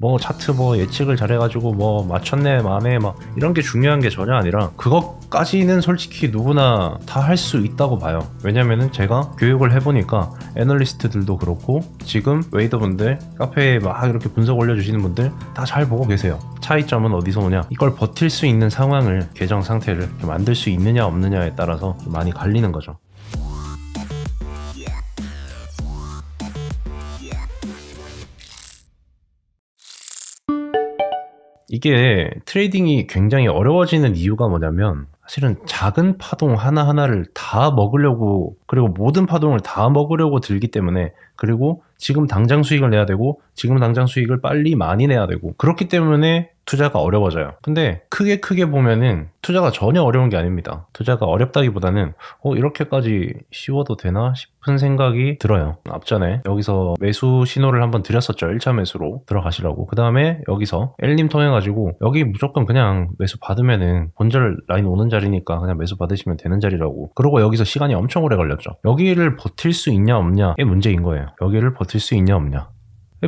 뭐 차트 뭐 예측을 잘해가지고 뭐 맞췄네 마네 막 이런 게 중요한 게 전혀 아니라 그것까지는 솔직히 누구나 다 할 수 있다고 봐요. 왜냐면은 제가 교육을 해보니까 애널리스트들도 그렇고 지금 웨이더분들 카페에 막 이렇게 분석 올려주시는 분들 다 잘 보고 계세요. 차이점은 어디서 오냐, 이걸 버틸 수 있는 상황을, 계정 상태를 이렇게 만들 수 있느냐 없느냐에 따라서 많이 갈리는 거죠. 이게 트레이딩이 굉장히 어려워지는 이유가 뭐냐면, 사실은 작은 파동 하나하나를 다 먹으려고, 그리고 모든 파동을 다 먹으려고 들기 때문에, 그리고 지금 당장 수익을 내야 되고 지금 당장 수익을 빨리 많이 내야 되고, 그렇기 때문에 투자가 어려워져요. 근데 크게 보면은 투자가 전혀 어려운 게 아닙니다. 투자가 어렵다기보다는 이렇게까지 쉬워도 되나 싶은 생각이 들어요. 앞전에 여기서 매수 신호를 한번 드렸었죠. 1차 매수로 들어가시라고. 그 다음에 여기서 L님 통해 가지고 여기 무조건 그냥 매수 받으면은 본절 라인 오는 자리니까 그냥 매수 받으시면 되는 자리라고. 그러고 여기서 시간이 엄청 오래 걸렸죠. 여기를 버틸 수 있냐 없냐의 문제인 거예요. 여기를 버틸 수 있냐 없냐.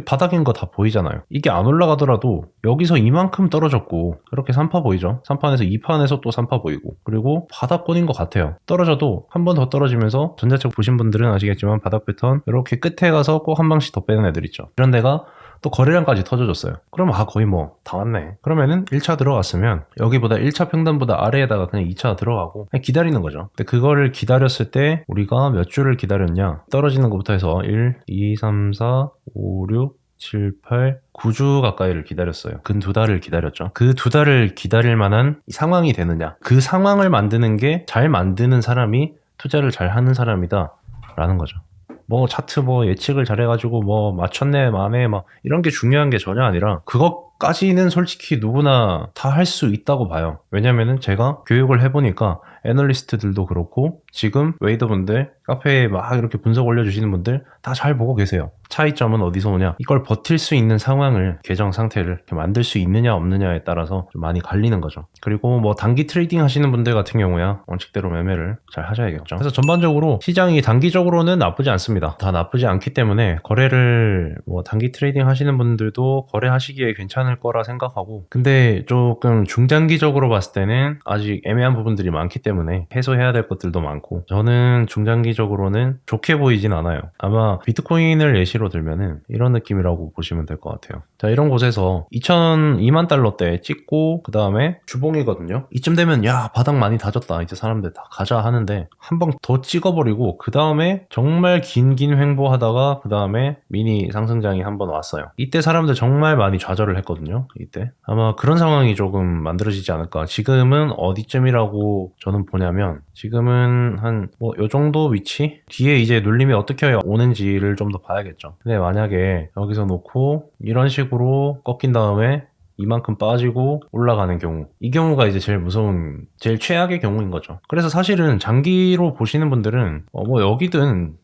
바닥인 거 다 보이잖아요. 이게 안 올라가더라도 여기서 이만큼 떨어졌고, 이렇게 3파 보이죠? 3판에서 2판에서 또 3파 보이고, 그리고 바닥권인 것 같아요. 떨어져도 한 번 더 떨어지면서, 전자책 보신 분들은 아시겠지만 바닥 패턴 이렇게 끝에 가서 꼭 한 방씩 더 빼는 애들 있죠. 이런 데가 또 거래량까지 터져줬어요. 그럼 거의 뭐 다 왔네. 그러면은 1차 들어갔으면 여기보다 1차 평단보다 아래에다가 그냥 2차 들어가고 그냥 기다리는 거죠. 근데 그거를 기다렸을 때 우리가 몇 주를 기다렸냐, 떨어지는 것부터 해서 1, 2, 3, 4, 5, 6, 7, 8, 9주 가까이를 기다렸어요. 근 2달을 기다렸죠. 그 2달을 기다릴 만한 상황이 되느냐, 그 상황을 만드는 게 잘 만드는 사람이 투자를 잘 하는 사람이다 라는 거죠. 뭐 차트 뭐 예측을 잘해가지고 뭐 맞췄네 마네 막 이런 게 중요한 게 전혀 아니라 그것까지는 솔직히 누구나 다 할 수 있다고 봐요. 왜냐면은 제가 교육을 해보니까 애널리스트들도 그렇고 지금 웨이더분들 카페에 막 이렇게 분석 올려주시는 분들 다 잘 보고 계세요. 차이점은 어디서 오냐, 이걸 버틸 수 있는 상황을, 계정 상태를 이렇게 만들 수 있느냐 없느냐에 따라서 좀 많이 갈리는 거죠. 그리고 뭐 단기 트레이딩 하시는 분들 같은 경우야 원칙대로 매매를 잘 하셔야겠죠. 그래서 전반적으로 시장이 단기적으로는 나쁘지 않습니다. 다 나쁘지 않기 때문에 거래를, 뭐 단기 트레이딩 하시는 분들도 거래하시기에 괜찮을 거라 생각하고, 근데 조금 중장기적으로 봤을 때는 아직 애매한 부분들이 많기 때문에 해소해야 될 것들도 많고, 저는 중장기적으로는 좋게 보이진 않아요. 아마 비트코인을 예시로 들면은 이런 느낌이라고 보시면 될 것 같아요. 자, 이런 곳에서 2만 달러대 찍고 그 다음에 주봉이거든요. 이쯤 되면 야, 바닥 많이 다졌다, 이제 사람들 다 가자 하는데, 한 방 더 찍어버리고 그 다음에 정말 긴 횡보하다가 그 다음에 미니 상승장이 한번 왔어요. 이때 사람들 정말 많이 좌절을 했거든요. 이때 아마 그런 상황이 조금 만들어지지 않을까. 지금은 어디쯤이라고 저는 보냐면, 지금은 한 뭐 요 정도 위치? 뒤에 이제 눌림이 어떻게 오는지를 좀 더 봐야겠죠. 근데 만약에 여기서 놓고 이런 식으로 꺾인 다음에 이만큼 빠지고 올라가는 경우, 이 경우가 이제 제일 무서운, 제일 최악의 경우인 거죠. 그래서 사실은 장기로 보시는 분들은 뭐 여기든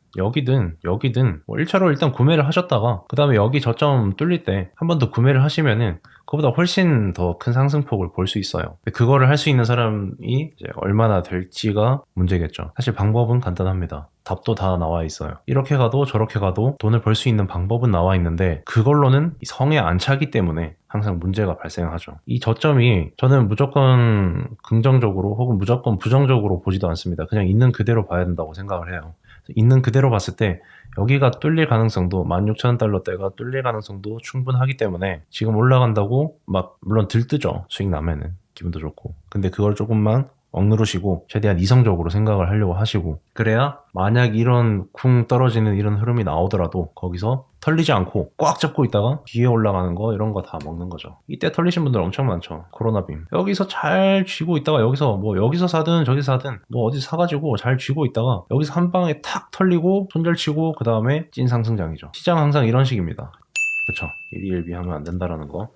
뭐 1차로 일단 구매를 하셨다가 그 다음에 여기 저점 뚫릴 때 한 번 더 구매를 하시면은 그보다 훨씬 더 큰 상승폭을 볼 수 있어요. 그거를 할 수 있는 사람이 이제 얼마나 될지가 문제겠죠. 사실 방법은 간단합니다. 답도 다 나와 있어요. 이렇게 가도 저렇게 가도 돈을 벌 수 있는 방법은 나와 있는데, 그걸로는 성에 안 차기 때문에 항상 문제가 발생하죠. 이 저점이 저는 무조건 긍정적으로 혹은 무조건 부정적으로 보지도 않습니다. 그냥 있는 그대로 봐야 된다고 생각을 해요. 있는 그대로 봤을 때 여기가 뚫릴 가능성도, 16,000달러대가 뚫릴 가능성도 충분하기 때문에 지금 올라간다고 막 물론 들뜨죠. 수익 나면은 기분도 좋고. 근데 그걸 조금만 억누르시고 최대한 이성적으로 생각을 하려고 하시고, 그래야 만약 이런 쿵 떨어지는 이런 흐름이 나오더라도 거기서 털리지 않고 꽉 잡고 있다가 뒤에 올라가는 거, 이런 거 다 먹는 거죠. 이때 털리신 분들 엄청 많죠. 코로나빔 여기서 잘 쥐고 있다가 여기서 사든 저기서 사든 뭐 어디 사가지고 잘 쥐고 있다가 여기서 한 방에 탁 털리고 손절치고 그 다음에 찐 상승장이죠. 시장 항상 이런 식입니다. 그쵸? 일희일비하면 안 된다라는 거.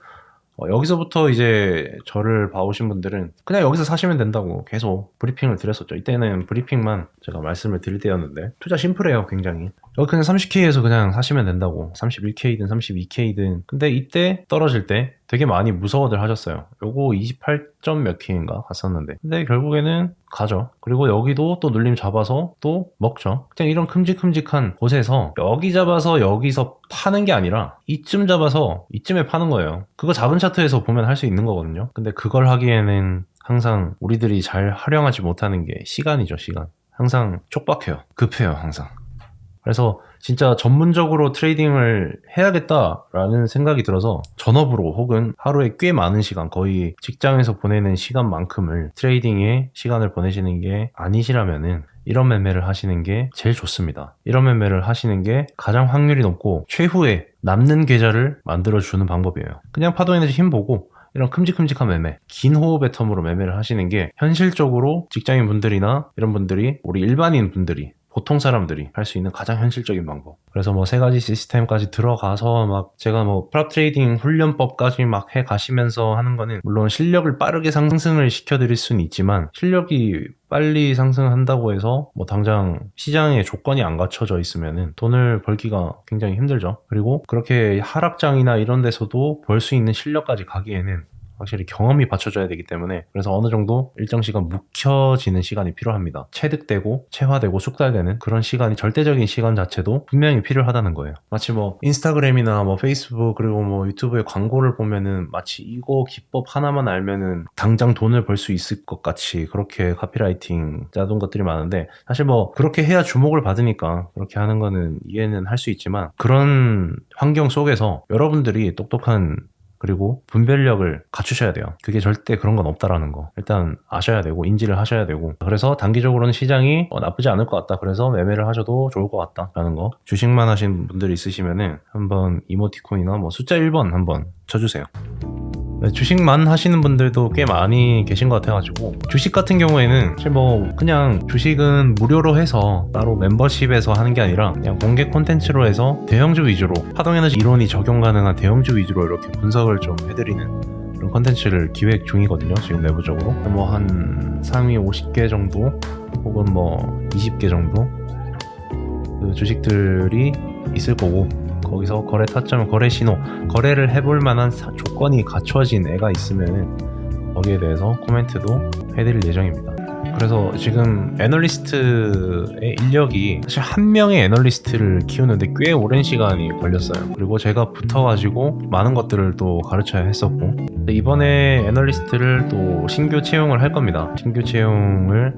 여기서부터 이제 저를 봐오신 분들은 그냥 여기서 사시면 된다고 계속 브리핑을 드렸었죠. 이때는 브리핑만 제가 말씀을 드릴 때였는데, 투자 심플해요. 굉장히. 여기 그냥 30K에서 그냥 사시면 된다고. 31K든 32K든. 근데 이때 떨어질 때 되게 많이 무서워들 하셨어요. 요거 28점 몇 K인가 갔었는데. 근데 결국에는 가죠. 그리고 여기도 또 눌림 잡아서 또 먹죠. 그냥 이런 큼직큼직한 곳에서 여기 잡아서 여기서 파는 게 아니라 이쯤 잡아서 이쯤에 파는 거예요. 그거 잡은 차트에서 보면 할 수 있는 거거든요. 근데 그걸 하기에는 항상 우리들이 잘 활용하지 못하는 게 시간이죠, 시간. 항상 촉박해요. 급해요, 항상. 그래서 진짜 전문적으로 트레이딩을 해야겠다라는 생각이 들어서 전업으로 혹은 하루에 꽤 많은 시간, 거의 직장에서 보내는 시간만큼을 트레이딩에 시간을 보내시는 게 아니시라면은 이런 매매를 하시는 게 제일 좋습니다. 이런 매매를 하시는 게 가장 확률이 높고 최후에 남는 계좌를 만들어주는 방법이에요. 그냥 파도에너지 힘 보고 이런 큼직큼직한 매매, 긴 호흡의 텀으로 매매를 하시는 게 현실적으로 직장인 분들이나 이런 분들이, 우리 일반인 분들이, 보통 사람들이 할 수 있는 가장 현실적인 방법. 그래서 뭐 3가지 시스템까지 들어가서 막 제가 뭐 프랍 트레이딩 훈련법까지 막 해 가시면서 하는 거는 물론 실력을 빠르게 상승을 시켜드릴 수는 있지만, 실력이 빨리 상승한다고 해서 뭐 당장 시장에 조건이 안 갖춰져 있으면은 돈을 벌기가 굉장히 힘들죠. 그리고 그렇게 하락장이나 이런 데서도 벌 수 있는 실력까지 가기에는 확실히 경험이 받쳐줘야 되기 때문에, 그래서 어느 정도 일정 시간 묵혀지는 시간이 필요합니다. 체득되고 체화되고 숙달되는 그런 시간이, 절대적인 시간 자체도 분명히 필요하다는 거예요. 마치 뭐 인스타그램이나 뭐 페이스북 그리고 뭐 유튜브의 광고를 보면은 마치 이거 기법 하나만 알면은 당장 돈을 벌 수 있을 것 같이 그렇게 카피라이팅 짜둔 것들이 많은데, 사실 뭐 그렇게 해야 주목을 받으니까 그렇게 하는 거는 이해는 할 수 있지만, 그런 환경 속에서 여러분들이 똑똑한 그리고 분별력을 갖추셔야 돼요. 그게 절대 그런 건 없다라는 거 일단 아셔야 되고 인지를 하셔야 되고, 그래서 단기적으로는 시장이 나쁘지 않을 것 같다, 그래서 매매를 하셔도 좋을 것 같다라는 거, 주식만 하신 분들이 있으시면은 한번 이모티콘이나 뭐 숫자 1번 한번 쳐주세요. 네, 주식만 하시는 분들도 꽤 많이 계신 것 같아가지고, 주식 같은 경우에는 사실 뭐 그냥 주식은 무료로 해서 따로 멤버십에서 하는 게 아니라 그냥 공개 콘텐츠로 해서 대형주 위주로, 파동에너지 이론이 적용 가능한 대형주 위주로 이렇게 분석을 좀 해드리는 그런 콘텐츠를 기획 중이거든요, 지금 내부적으로. 뭐 한 상위 50개 정도 혹은 뭐 20개 정도 그 주식들이 있을 거고, 거기서 거래 타점, 거래 신호, 거래를 해볼 만한 조건이 갖춰진 애가 있으면 거기에 대해서 코멘트도 해드릴 예정입니다. 그래서 지금 애널리스트의 인력이, 사실 한 명의 애널리스트를 키우는데 꽤 오랜 시간이 걸렸어요. 그리고 제가 붙어가지고 많은 것들을 또 가르쳐야 했었고, 이번에 애널리스트를 또 신규 채용을 할 겁니다. 신규 채용을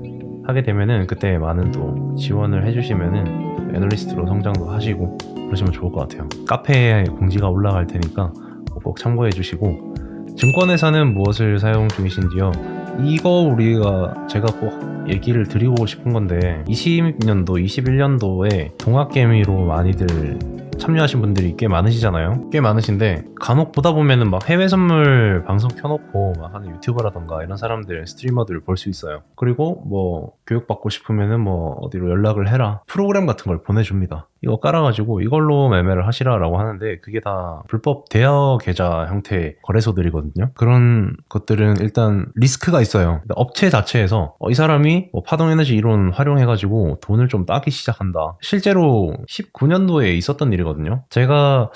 하게 되면은 그때 많은 또 지원을 해주시면은 애널리스트로 성장도 하시고 그러시면 좋을 것 같아요. 카페에 공지가 올라갈 테니까 꼭 참고해 주시고, 증권회사는 무엇을 사용 중이신지요? 이거 제가 꼭 얘기를 드리고 싶은 건데, 20년도, 21년도에 동학개미로 많이들 참여하신 분들이 꽤 많으시잖아요. 꽤 많으신데 간혹 보다 보면은 막 해외 선물 방송 켜놓고 막 하는 유튜버라던가 이런 사람들, 스트리머들을 볼 수 있어요. 그리고 뭐 교육받고 싶으면은 뭐 어디로 연락을 해라, 프로그램 같은 걸 보내줍니다. 이거 깔아가지고 이걸로 매매를 하시라라고 하는데, 그게 다 불법 대여 계좌 형태의 거래소들이거든요. 그런 것들은 일단 리스크가 있어요. 업체 자체에서 이 사람이 뭐 파동에너지 이론 활용해가지고 돈을 좀 따기 시작한다. 실제로 19년도에 있었던 일이거든요. 제가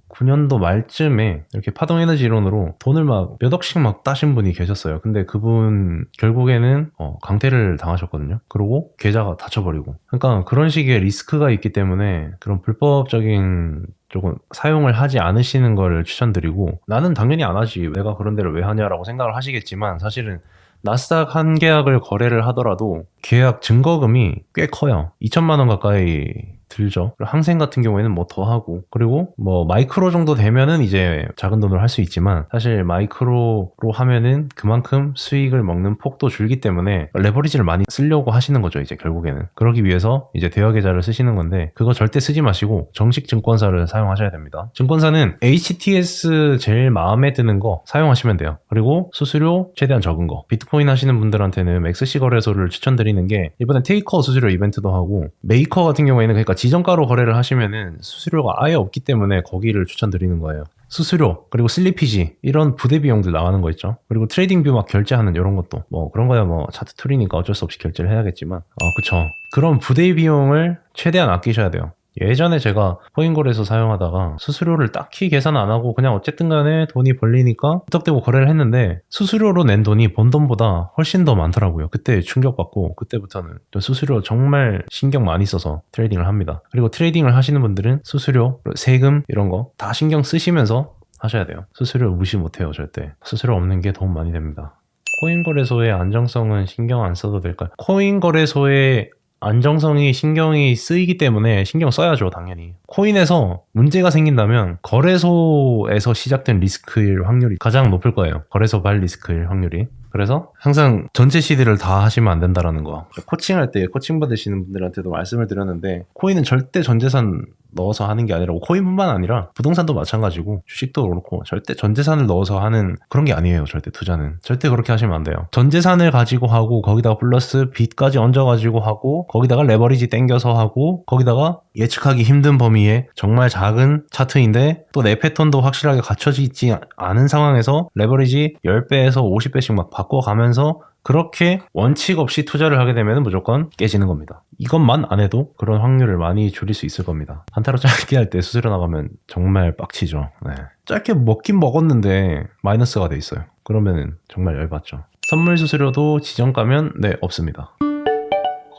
19년도 말쯤에 이렇게 파동에너지 이론으로 돈을 막 몇 억씩 막 따신 분이 계셨어요. 근데 그분 결국에는 강퇴를 당하셨거든요. 그리고 계좌가 닫혀버리고. 그러니까 그런 식의 리스크가 있기 때문에 그런 불법적인 조금 사용을 하지 않으시는 걸 추천드리고, 나는 당연히 안 하지, 내가 그런 데를 왜 하냐라고 생각을 하시겠지만, 사실은 나스닥 한 계약을 거래를 하더라도 계약 증거금이 꽤 커요. 2천만 원 가까이 들죠. 항생 같은 경우에는 뭐 더 하고, 그리고 뭐 마이크로 정도 되면은 이제 작은 돈으로 할 수 있지만, 사실 마이크로로 하면은 그만큼 수익을 먹는 폭도 줄기 때문에 레버리지를 많이 쓰려고 하시는 거죠, 이제 결국에는. 그러기 위해서 이제 대여 계좌를 쓰시는 건데, 그거 절대 쓰지 마시고 정식 증권사를 사용하셔야 됩니다. 증권사는 HTS 제일 마음에 드는 거 사용하시면 돼요. 그리고 수수료 최대한 적은 거. 비트코인 하시는 분들한테는 맥스시 거래소를 추천드리는 게, 이번에 테이커 수수료 이벤트도 하고, 메이커 같은 경우에는 그러니까 지정가로 거래를 하시면은 수수료가 아예 없기 때문에 거기를 추천드리는 거예요. 수수료, 그리고 슬리피지, 이런 부대 비용들 나가는 거 있죠. 그리고 트레이딩 뷰 막 결제하는 이런 것도, 뭐 그런 거야 뭐 차트 툴이니까 어쩔 수 없이 결제를 해야겠지만, 그쵸. 그런 부대 비용을 최대한 아끼셔야 돼요. 예전에 제가 코인거래소 사용하다가 수수료를 딱히 계산 안 하고 그냥 어쨌든 간에 돈이 벌리니까 끄덕대고 거래를 했는데 수수료로 낸 돈이 번 돈보다 훨씬 더 많더라고요. 그때 충격받고 그때부터는 좀 수수료 정말 신경 많이 써서 트레이딩을 합니다. 그리고 트레이딩을 하시는 분들은 수수료, 세금 이런 거 다 신경 쓰시면서 하셔야 돼요. 수수료 무시 못해요. 절대. 수수료 없는 게 도움 많이 됩니다. 코인 거래소의 안정성은 신경 안 써도 될까요? 코인 거래소의 안정성이 신경이 쓰이기 때문에 신경 써야죠, 당연히. 코인에서 문제가 생긴다면 거래소에서 시작된 리스크일 확률이 가장 높을 거예요. 거래소 발 리스크일 확률이. 그래서 항상 전체 CD를 다 하시면 안 된다라는 거. 코칭할 때 코칭 받으시는 분들한테도 말씀을 드렸는데 코인은 절대 전 재산 넣어서 하는 게 아니라고. 코인뿐만 아니라 부동산도 마찬가지고 주식도 그렇고 절대 전 재산을 넣어서 하는 그런 게 아니에요. 절대 투자는. 절대 그렇게 하시면 안 돼요. 전 재산을 가지고 하고 거기다가 플러스 빚까지 얹어가지고 하고 거기다가 레버리지 땡겨서 하고 거기다가 예측하기 힘든 범위에 정말 작은 차트인데 또 내 패턴도 확실하게 갖춰져 있지 않은 상황에서 레버리지 10배에서 50배씩 막 바꿔가면서 그렇게 원칙 없이 투자를 하게 되면 무조건 깨지는 겁니다. 이것만 안 해도 그런 확률을 많이 줄일 수 있을 겁니다. 단타로 짧게 할 때 수수료 나가면 정말 빡치죠. 네. 짧게 먹긴 먹었는데 마이너스가 돼 있어요. 그러면 정말 열받죠. 선물 수수료도 지정가면 네, 없습니다.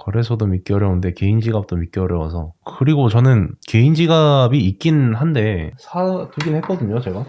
거래소도 믿기 어려운데 개인 지갑도 믿기 어려워서. 그리고 저는 개인 지갑이 있긴 한데 사두긴 했거든요. 제가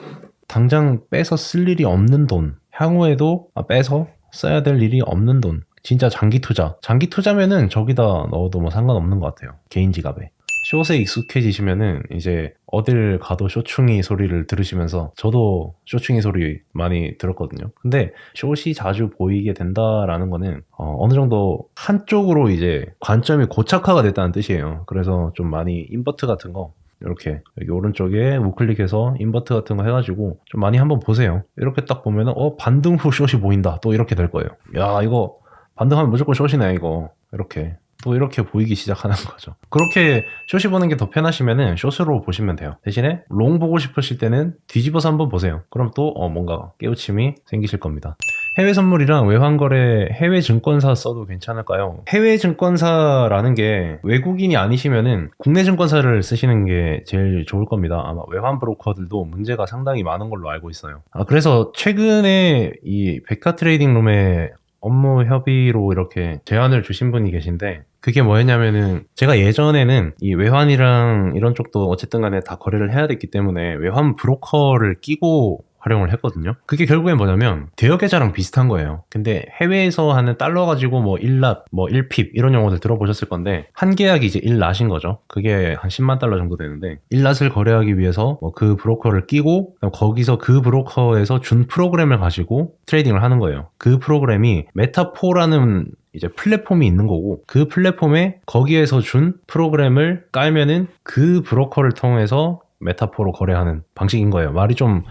당장 빼서 쓸 일이 없는 돈, 향후에도 빼서 써야 될 일이 없는 돈, 진짜 장기 투자면은 저기다 넣어도 뭐 상관없는 것 같아요. 개인 지갑에. 숏에 익숙해지시면은 이제 어딜 가도 쇼충이 소리를 들으시면서, 저도 쇼충이 소리 많이 들었거든요. 근데 숏이 자주 보이게 된다라는 거는 어느 정도 한쪽으로 이제 관점이 고착화가 됐다는 뜻이에요. 그래서 좀 많이 인버트 같은 거 이렇게 여기 오른쪽에 우클릭해서 인버트 같은 거 해가지고 좀 많이 한번 보세요. 이렇게 딱 보면은 반등 후 숏이 보인다, 또 이렇게 될 거예요. 야, 이거 반등하면 무조건 숏이네 이거. 이렇게 또 이렇게 보이기 시작하는 거죠. 그렇게 숏이 보는 게 더 편하시면은 숏으로 보시면 돼요. 대신에 롱 보고 싶으실 때는 뒤집어서 한번 보세요. 그럼 또 뭔가 깨우침이 생기실 겁니다. 해외 선물이랑 외환거래, 해외 증권사 써도 괜찮을까요? 해외 증권사라는 게 외국인이 아니시면은 국내 증권사를 쓰시는 게 제일 좋을 겁니다. 아마 외환 브로커들도 문제가 상당히 많은 걸로 알고 있어요. 그래서 최근에 이 백화 트레이딩 룸에 업무 협의로 이렇게 제안을 주신 분이 계신데, 그게 뭐였냐면은, 제가 예전에는 이 외환이랑 이런 쪽도 어쨌든 간에 다 거래를 해야 됐기 때문에 외환 브로커를 끼고 활용을 했거든요. 그게 결국엔 뭐냐면 대여 계좌랑 비슷한 거예요. 근데 해외에서 하는 달러 가지고 뭐 1랏, 뭐 1핍 이런 용어들 들어보셨을 건데, 한 계약이 이제 1랏인 거죠. 그게 한 10만 달러 정도 되는데, 1랏을 거래하기 위해서 뭐 그 브로커를 끼고 거기서 그 브로커에서 준 프로그램을 가지고 트레이딩을 하는 거예요. 그 프로그램이 메타포라는 이제 플랫폼이 있는 거고, 그 플랫폼에 거기에서 준 프로그램을 깔면은 그 브로커를 통해서 메타포로 거래하는 방식인 거예요. 말이 좀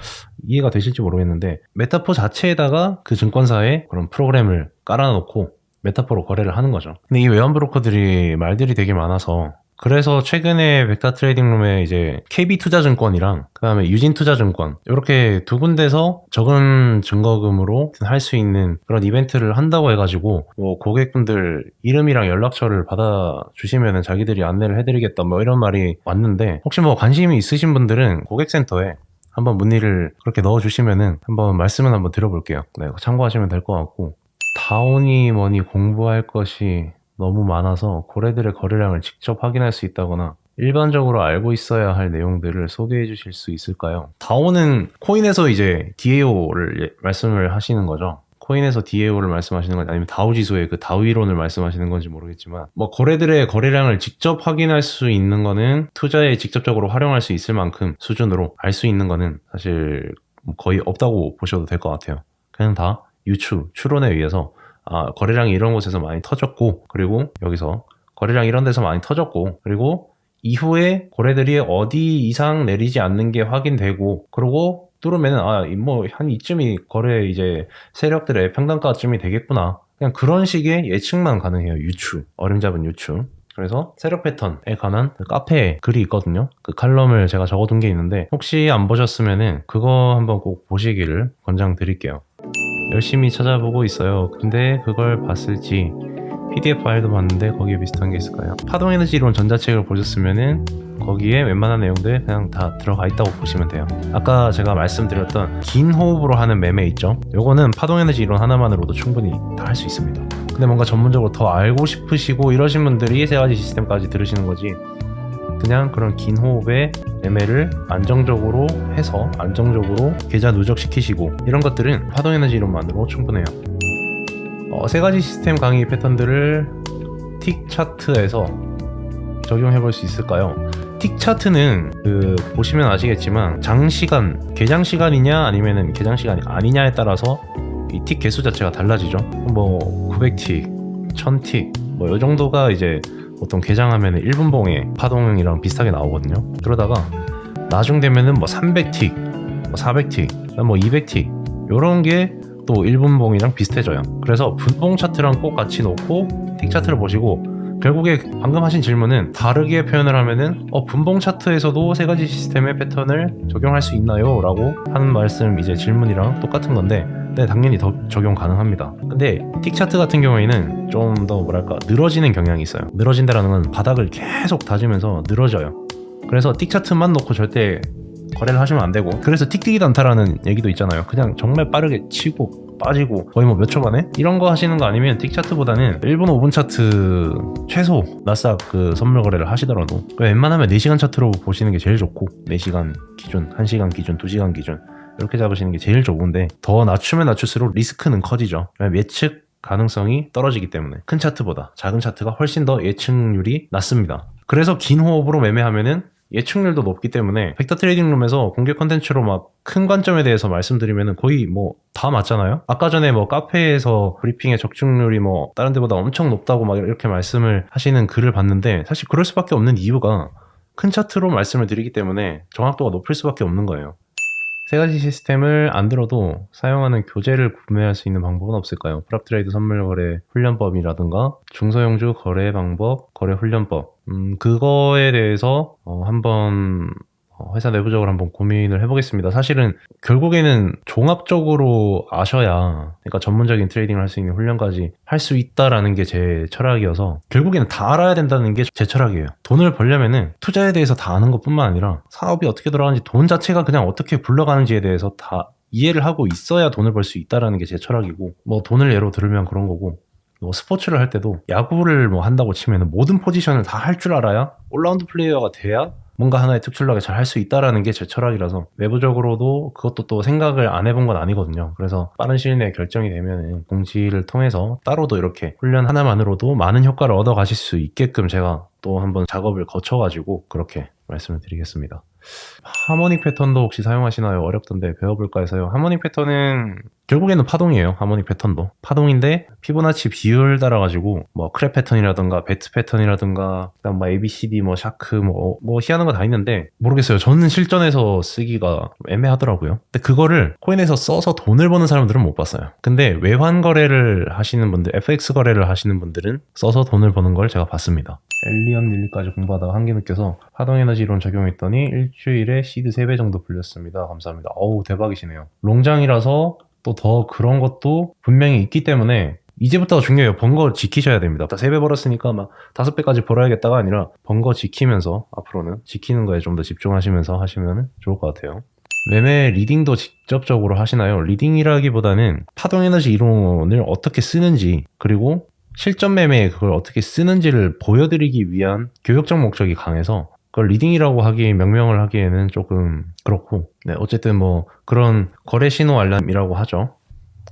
이해가 되실지 모르겠는데, 메타포 자체에다가 그 증권사에 그런 프로그램을 깔아놓고 메타포로 거래를 하는 거죠. 근데 이 외환 브로커들이 말들이 되게 많아서, 그래서 최근에 백화 트레이딩룸에 이제 KB투자증권이랑 그 다음에 유진투자증권 이렇게 두 군데서 적은 증거금으로 할 수 있는 그런 이벤트를 한다고 해가지고, 뭐 고객분들 이름이랑 연락처를 받아주시면은 자기들이 안내를 해드리겠다 뭐 이런 말이 왔는데, 혹시 뭐 관심이 있으신 분들은 고객센터에 한번 문의를 그렇게 넣어주시면은 한번 말씀을 한번 드려볼게요. 네, 참고하시면 될 것 같고, 다오니 뭐니 공부할 것이 너무 많아서 고래들의 거래량을 직접 확인할 수 있다거나 일반적으로 알고 있어야 할 내용들을 소개해 주실 수 있을까요? 다오는 코인에서 이제 DAO를 말씀을 하시는 거죠. 코인에서 DAO를 말씀하시는 건지 아니면 다우 지수의 그 다우 이론을 말씀하시는 건지 모르겠지만, 뭐 거래들의 거래량을 직접 확인할 수 있는 거는 투자에 직접적으로 활용할 수 있을 만큼 수준으로 알 수 있는 거는 사실 거의 없다고 보셔도 될 것 같아요. 그냥 다 추론에 의해서 거래량이 이런 곳에서 많이 터졌고, 그리고 여기서 거래량이 이런 데서 많이 터졌고, 그리고 이후에 거래들이 어디 이상 내리지 않는 게 확인되고, 그러고 뚫으면은 뭐 한 이쯤이 거래 이제 세력들의 평단가쯤이 되겠구나, 그냥 그런 식의 예측만 가능해요. 어림잡은 유추. 그래서 세력 패턴에 관한 그 카페에 글이 있거든요. 그 칼럼을 제가 적어둔 게 있는데, 혹시 안 보셨으면은 그거 한번 꼭 보시기를 권장드릴게요. 열심히 찾아보고 있어요. 근데 그걸 봤을지 PDF 파일도 봤는데 거기에 비슷한 게 있을까요? 파동에너지 이론 전자책을 보셨으면은 거기에 웬만한 내용들 그냥 다 들어가 있다고 보시면 돼요. 아까 제가 말씀드렸던 긴 호흡으로 하는 매매 있죠? 요거는 파동에너지 이론 하나만으로도 충분히 다 할 수 있습니다. 근데 뭔가 전문적으로 더 알고 싶으시고 이러신 분들이 세 가지 시스템까지 들으시는 거지, 그냥 그런 긴 호흡의 매매를 안정적으로 해서 안정적으로 계좌 누적시키시고 이런 것들은 파동에너지 이론만으로 충분해요. 세 가지 시스템 강의 패턴들을 틱 차트에서 적용해 볼 수 있을까요? 틱 차트는 보시면 아시겠지만 장시간, 개장 시간이냐 아니면은 개장 시간이 아니냐에 따라서 이 틱 개수 자체가 달라지죠. 뭐 900틱, 1000틱 뭐 이 정도가 이제 보통 개장하면 1분봉의 파동이랑 비슷하게 나오거든요. 그러다가 나중 되면은 뭐 300틱, 뭐 400틱, 뭐 200틱 이런 게 또 1분봉이랑 비슷해져요. 그래서 분봉 차트랑 꼭 같이 놓고 틱 차트를 보시고, 결국에 방금 하신 질문은 다르게 표현을 하면은 분봉 차트에서도 세 가지 시스템의 패턴을 적용할 수 있나요? 라고 하는 말씀, 이제 질문이랑 똑같은 건데, 네, 당연히 더 적용 가능합니다. 근데 틱 차트 같은 경우에는 좀 더 뭐랄까 늘어지는 경향이 있어요. 늘어진다라는 건 바닥을 계속 다지면서 늘어져요. 그래서 틱 차트만 놓고 절대 거래를 하시면 안 되고, 그래서 틱틱이 단타라는 얘기도 있잖아요. 그냥 정말 빠르게 치고 빠지고 거의 뭐 몇 초 만에 이런 거 하시는 거 아니면 틱 차트보다는 1분 5분 차트 최소 나스닥 선물 거래를 하시더라도 웬만하면 4시간 차트로 보시는 게 제일 좋고, 4시간 기준, 1시간 기준, 2시간 기준 이렇게 잡으시는 게 제일 좋은데, 더 낮추면 낮출수록 리스크는 커지죠. 예측 가능성이 떨어지기 때문에 큰 차트보다 작은 차트가 훨씬 더 예측률이 낮습니다. 그래서 긴 호흡으로 매매하면은 예측률도 높기 때문에 벡터 트레이딩 룸에서 공개 컨텐츠로 막 큰 관점에 대해서 말씀드리면 거의 뭐 다 맞잖아요. 아까 전에 뭐 카페에서 브리핑의 적중률이 뭐 다른 데보다 엄청 높다고 막 이렇게 말씀을 하시는 글을 봤는데, 사실 그럴 수밖에 없는 이유가 큰 차트로 말씀을 드리기 때문에 정확도가 높을 수밖에 없는 거예요. 세 가지 시스템을 안 들어도 사용하는 교재를 구매할 수 있는 방법은 없을까요? 프랍트레이드 선물 거래 훈련법이라든가 중소형주 거래 방법, 거래 훈련법, 그거에 대해서 한번 회사 내부적으로 한번 고민을 해보겠습니다. 사실은 결국에는 종합적으로 아셔야, 그러니까 전문적인 트레이딩을 할 수 있는 훈련까지 할 수 있다라는 게 제 철학이어서, 결국에는 다 알아야 된다는 게 제 철학이에요. 돈을 벌려면은 투자에 대해서 다 아는 것뿐만 아니라 사업이 어떻게 돌아가는지, 돈 자체가 그냥 어떻게 굴러가는지에 대해서 다 이해를 하고 있어야 돈을 벌 수 있다라는 게 제 철학이고, 뭐 돈을 예로 들으면 그런 거고, 뭐 스포츠를 할 때도 야구를 뭐 한다고 치면 모든 포지션을 다 할 줄 알아야 올라운드 플레이어가 돼야 뭔가 하나의 특출나게 잘 할 수 있다라는 게 제 철학이라서, 외부적으로도 그것도 또 생각을 안 해본 건 아니거든요. 그래서 빠른 시일 내에 결정이 되면 공지를 통해서 따로도 이렇게 훈련 하나만으로도 많은 효과를 얻어 가실 수 있게끔 제가 또 한번 작업을 거쳐가지고 그렇게 말씀을 드리겠습니다. 하모닉 패턴도 혹시 사용하시나요? 어렵던데 배워볼까 해서요. 하모닉 패턴은 결국에는 파동이에요. 하모닉 패턴도 파동인데 피보나치 비율 따라가지고 뭐 크랩 패턴이라든가 배트 패턴이라든가 그다음 뭐 ABCD 뭐 샤크 뭐 희한한 거 다 있는데 모르겠어요. 저는 실전에서 쓰기가 애매하더라고요. 근데 그거를 코인에서 써서 돈을 버는 사람들은 못 봤어요. 근데 외환 거래를 하시는 분들, FX 거래를 하시는 분들은 써서 돈을 버는 걸 제가 봤습니다. 엘리언 릴리까지 공부하다가 한계 느껴서 파동에너지 이론 적용했더니 일주일에 시드 3배 정도 불렸습니다. 감사합니다. 어우, 대박이시네요. 롱장이라서 또 더 그런 것도 분명히 있기 때문에 이제부터가 중요해요. 번 거 지키셔야 됩니다. 3배 벌었으니까 막 5배까지 벌어야겠다가 아니라 번 거 지키면서 앞으로는 지키는 거에 좀 더 집중하시면서 하시면 좋을 것 같아요. 매매 리딩도 직접적으로 하시나요? 리딩이라기보다는 파동에너지 이론을 어떻게 쓰는지, 그리고 실전 매매에 그걸 어떻게 쓰는지를 보여드리기 위한 교육적 목적이 강해서 그걸 리딩이라고 명명을 하기에는 조금 그렇고, 네, 어쨌든 뭐 그런 거래 신호 알람이라고 하죠.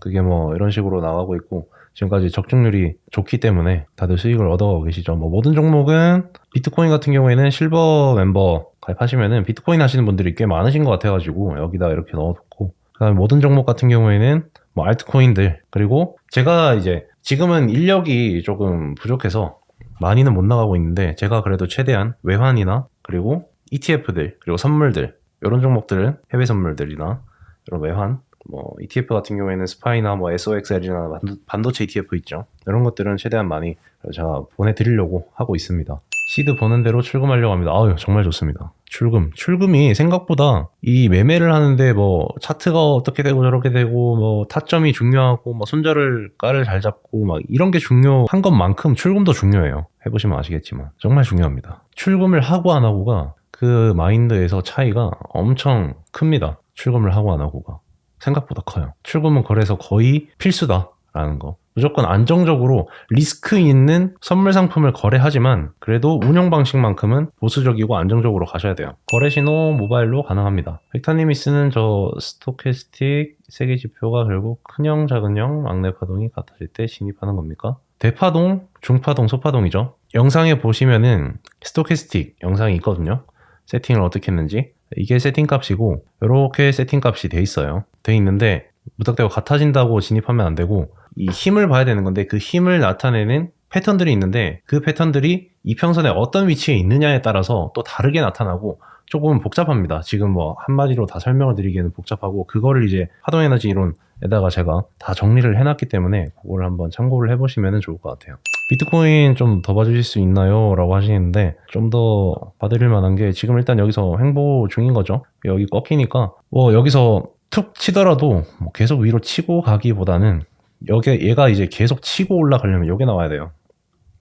그게 뭐 이런 식으로 나가고 있고, 지금까지 적중률이 좋기 때문에 다들 수익을 얻어가고 계시죠. 뭐 모든 종목은 비트코인 같은 경우에는 실버 멤버 가입하시면은 비트코인 하시는 분들이 꽤 많으신 것 같아가지고 여기다 이렇게 넣어뒀고, 그다음에 모든 종목 같은 경우에는 뭐 알트코인들, 그리고 제가 이제 지금은 인력이 조금 부족해서 많이는 못 나가고 있는데, 제가 그래도 최대한 외환이나 그리고 ETF들 그리고 선물들, 이런 종목들은 해외 선물들이나 이런 외환, 뭐 ETF 같은 경우에는 스파이나 뭐 SOXL이나 반도체 ETF 있죠. 이런 것들은 최대한 많이 제가 보내드리려고 하고 있습니다. 시드 보는 대로 출금하려고 합니다. 아유, 정말 좋습니다. 출금이 생각보다 이 매매를 하는데 뭐 차트가 어떻게 되고 저렇게 되고 뭐 타점이 중요하고 뭐 손절가를 잘 잡고 막 이런 게 중요한 것만큼 출금도 중요해요. 해보시면 아시겠지만 정말 중요합니다. 출금을 하고 안 하고가 그 마인드에서 차이가 엄청 큽니다. 출금을 하고 안 하고가 생각보다 커요. 출금은 거래소 거의 필수다라는 거. 무조건 안정적으로 리스크 있는 선물 상품을 거래하지만 그래도 운영 방식만큼은 보수적이고 안정적으로 가셔야 돼요. 거래 신호 모바일로 가능합니다. 벡터님이 쓰는 저 스토캐스틱 세계 지표가 결국 큰형, 작은형, 막내 파동이 같아질 때 진입하는 겁니까? 대파동, 중파동, 소파동이죠. 영상에 보시면은 스토캐스틱 영상이 있거든요. 세팅을 어떻게 했는지. 이게 세팅 값이고 이렇게 세팅 값이 돼 있어요. 돼 있는데 무턱대고 같아진다고 진입하면 안 되고 이 힘을 봐야 되는 건데 그 힘을 나타내는 패턴들이 있는데 그 패턴들이 이평선에 어떤 위치에 있느냐에 따라서 또 다르게 나타나고 조금 복잡합니다. 지금 뭐 한마디로 다 설명을 드리기에는 복잡하고 그거를 이제 파동에너지 이론에다가 제가 다 정리를 해놨기 때문에 그걸 한번 참고를 해보시면 좋을 것 같아요. 비트코인 좀 더 봐주실 수 있나요? 라고 하시는데 좀 더 봐드릴 만한 게 지금 일단 여기서 횡보 중인 거죠. 여기 꺾이니까 뭐 여기서 툭 치더라도 뭐 계속 위로 치고 가기보다는 얘가 이제 계속 치고 올라가려면 여기 나와야 돼요.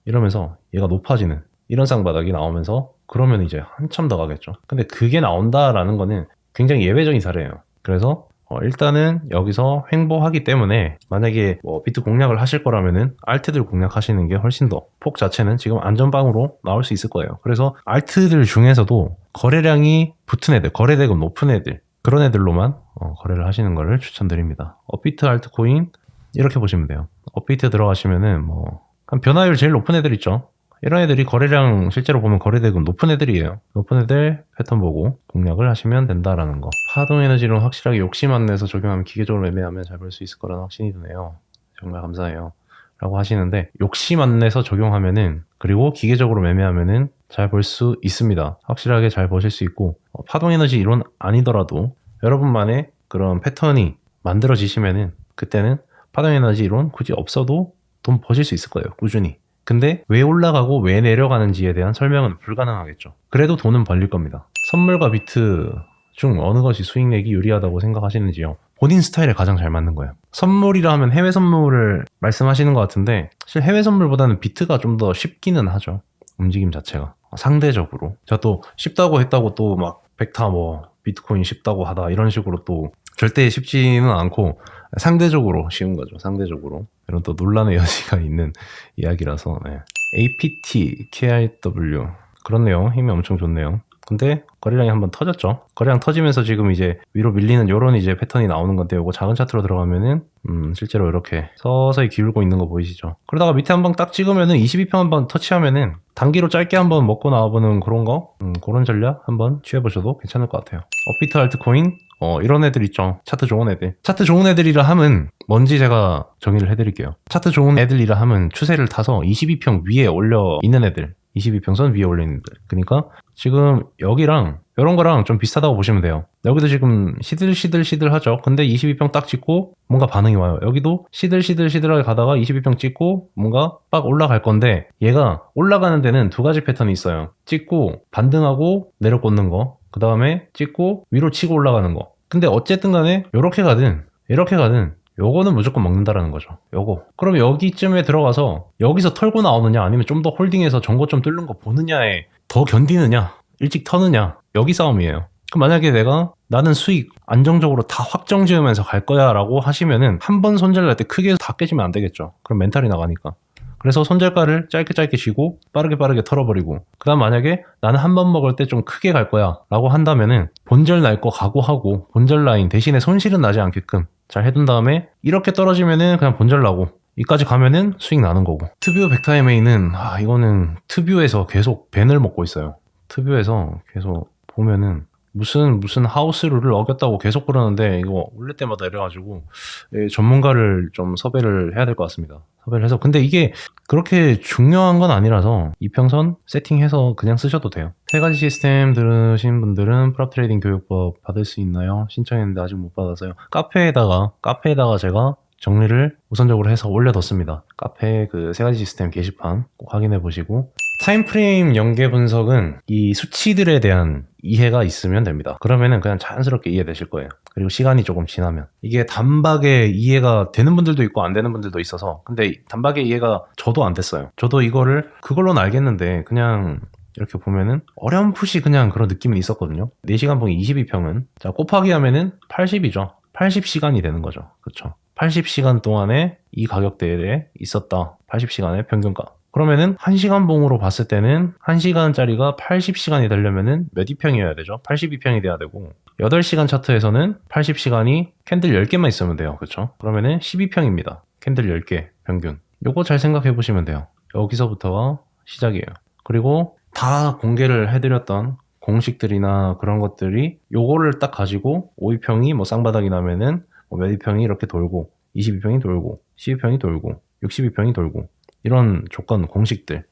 이러면서 얘가 높아지는 이런 쌍바닥이 나오면서 그러면 이제 한참 더 가겠죠. 근데 그게 나온다라는 거는 굉장히 예외적인 사례예요. 그래서 일단은 여기서 횡보하기 때문에 만약에 뭐 비트 공략을 하실 거라면은 알트들 공략하시는 게 훨씬 더 폭 자체는 지금 안전방으로 나올 수 있을 거예요. 그래서 알트들 중에서도 거래량이 붙은 애들, 거래대금 높은 애들 그런 애들로만 거래를 하시는 거를 추천드립니다. 업비트 알트코인 이렇게 보시면 돼요. 업비트 들어가시면은 뭐 변화율 제일 높은 애들 있죠. 이런 애들이 거래량 실제로 보면 거래대금 높은 애들이에요. 높은 애들 패턴 보고 공략을 하시면 된다라는 거. 파동에너지는 확실하게 욕심 안 내서 적용하면 기계적으로 매매하면 잘 벌 수 있을 거라는 확신이 드네요. 정말 감사해요. 라고 하시는데 욕심 안 내서 적용하면은 그리고 기계적으로 매매하면은 잘 벌 수 있습니다. 확실하게 잘 버실 수 있고 파동에너지 이론 아니더라도 여러분만의 그런 패턴이 만들어지시면은 그때는 파동에너지 이론 굳이 없어도 돈 버실 수 있을 거예요. 꾸준히. 근데 왜 올라가고 왜 내려가는지에 대한 설명은 불가능하겠죠. 그래도 돈은 벌릴 겁니다. 선물과 비트 중 어느 것이 수익 내기 유리하다고 생각하시는지요? 본인 스타일에 가장 잘 맞는 거예요. 선물이라 하면 해외 선물을 말씀하시는 것 같은데 사실 해외 선물보다는 비트가 좀 더 쉽기는 하죠. 움직임 자체가. 상대적으로. 제가 또 쉽다고 했다고 또 막 벡터 뭐 비트코인 쉽다고 하다 이런 식으로 또 절대 쉽지는 않고 상대적으로 쉬운 거죠. 상대적으로. 이런 또 논란의 여지가 있는 이야기라서 네. APT, KIW 그렇네요. 힘이 엄청 좋네요. 근데 거래량이 한번 터졌죠. 거래량 터지면서 지금 이제 위로 밀리는 요런 이제 패턴이 나오는 건데 요거 작은 차트로 들어가면은 실제로 이렇게 서서히 기울고 있는 거 보이시죠. 그러다가 밑에 한번 딱 찍으면은 22평 한번 터치하면은 단기로 짧게 한번 먹고 나와보는 그런 거 그런 전략 한번 취해보셔도 괜찮을 것 같아요. 업비트 알트코인 이런 애들 있죠. 차트 좋은 애들. 차트 좋은 애들이라 함은 뭔지 제가 정의를 해드릴게요. 차트 좋은 애들이라 함은 추세를 타서 22평 위에 올려 있는 애들. 22평선 위에 올려 있는 애들. 그러니까 지금 여기랑 이런 거랑 좀 비슷하다고 보시면 돼요. 여기도 지금 시들시들 하죠. 근데 22평 딱 찍고 뭔가 반응이 와요. 여기도 시들시들하게 가다가 22평 찍고 뭔가 빡 올라갈 건데 얘가 올라가는 데는 두 가지 패턴이 있어요. 찍고 반등하고 내려 꽂는 거. 그 다음에 찍고 위로 치고 올라가는 거. 근데 어쨌든 간에 이렇게 가든 이렇게 가든 요거는 무조건 먹는다라는 거죠. 요거. 그럼 여기쯤에 들어가서 여기서 털고 나오느냐 아니면 좀 더 홀딩해서 전고점 뚫는 거 보느냐에 더 견디느냐 일찍 터느냐 여기 싸움이에요. 그럼 만약에 나는 수익 안정적으로 다 확정 지으면서 갈 거야 라고 하시면은 한 번 손절 날 때 크게 다 깨지면 안 되겠죠. 그럼 멘탈이 나가니까. 그래서 손절가를 짧게 쉬고 빠르게 털어버리고 그 다음 만약에 나는 한 번 먹을 때 좀 크게 갈 거야 라고 한다면은 본절 날 거 각오하고 본절 라인 대신에 손실은 나지 않게끔 잘 해둔 다음에 이렇게 떨어지면은 그냥 본절 나고 이까지 가면은 수익 나는 거고. 트뷰 벡터 MA는 이거는 트뷰에서 계속 밴을 먹고 있어요. 트뷰에서 계속 보면은 무슨 하우스 룰을 어겼다고 계속 그러는데 이거 올릴 때마다 이래가지고 전문가를 좀 섭외를 해야 될 것 같습니다. 섭외를 해서 근데 이게 그렇게 중요한 건 아니라서 이평선 세팅해서 그냥 쓰셔도 돼요. 세 가지 시스템 들으신 분들은 프랍 트레이딩 교육법 받을 수 있나요? 신청했는데 아직 못 받아서요. 카페에다가 제가 정리를 우선적으로 해서 올려뒀습니다. 카페 그 세 가지 시스템 게시판 꼭 확인해 보시고 타임프레임 연계 분석은 이 수치들에 대한 이해가 있으면 됩니다. 그러면은 그냥 자연스럽게 이해되실 거예요. 그리고 시간이 조금 지나면. 이게 단박에 이해가 되는 분들도 있고 안 되는 분들도 있어서, 근데 단박에 이해가 저도 안 됐어요. 저도 이거를 그걸로는 알겠는데 그냥 이렇게 보면은 어렴풋이 그냥 그런 느낌은 있었거든요. 4시간 봉이 22평은 자 곱하기 하면은 80이죠. 80시간이 되는 거죠. 그렇죠. 80시간 동안에 이 가격대에 있었다. 80시간의 평균가. 그러면은 1시간 봉으로 봤을 때는 1시간짜리가 80시간이 되려면은 몇 이평이어야 되죠? 82평이 돼야 되고 8시간 차트에서는 80시간이 캔들 10개만 있으면 돼요. 그렇죠? 그러면은 12평입니다. 캔들 10개 평균. 요거 잘 생각해 보시면 돼요. 여기서부터가 시작이에요. 그리고 다 공개를 해드렸던 공식들이나 그런 것들이 요거를 딱 가지고 52평이 뭐 쌍바닥이 나면은 뭐 몇 이평이 이렇게 돌고 22평이 돌고 12평이 돌고 62평이 돌고 이런 조건 공식들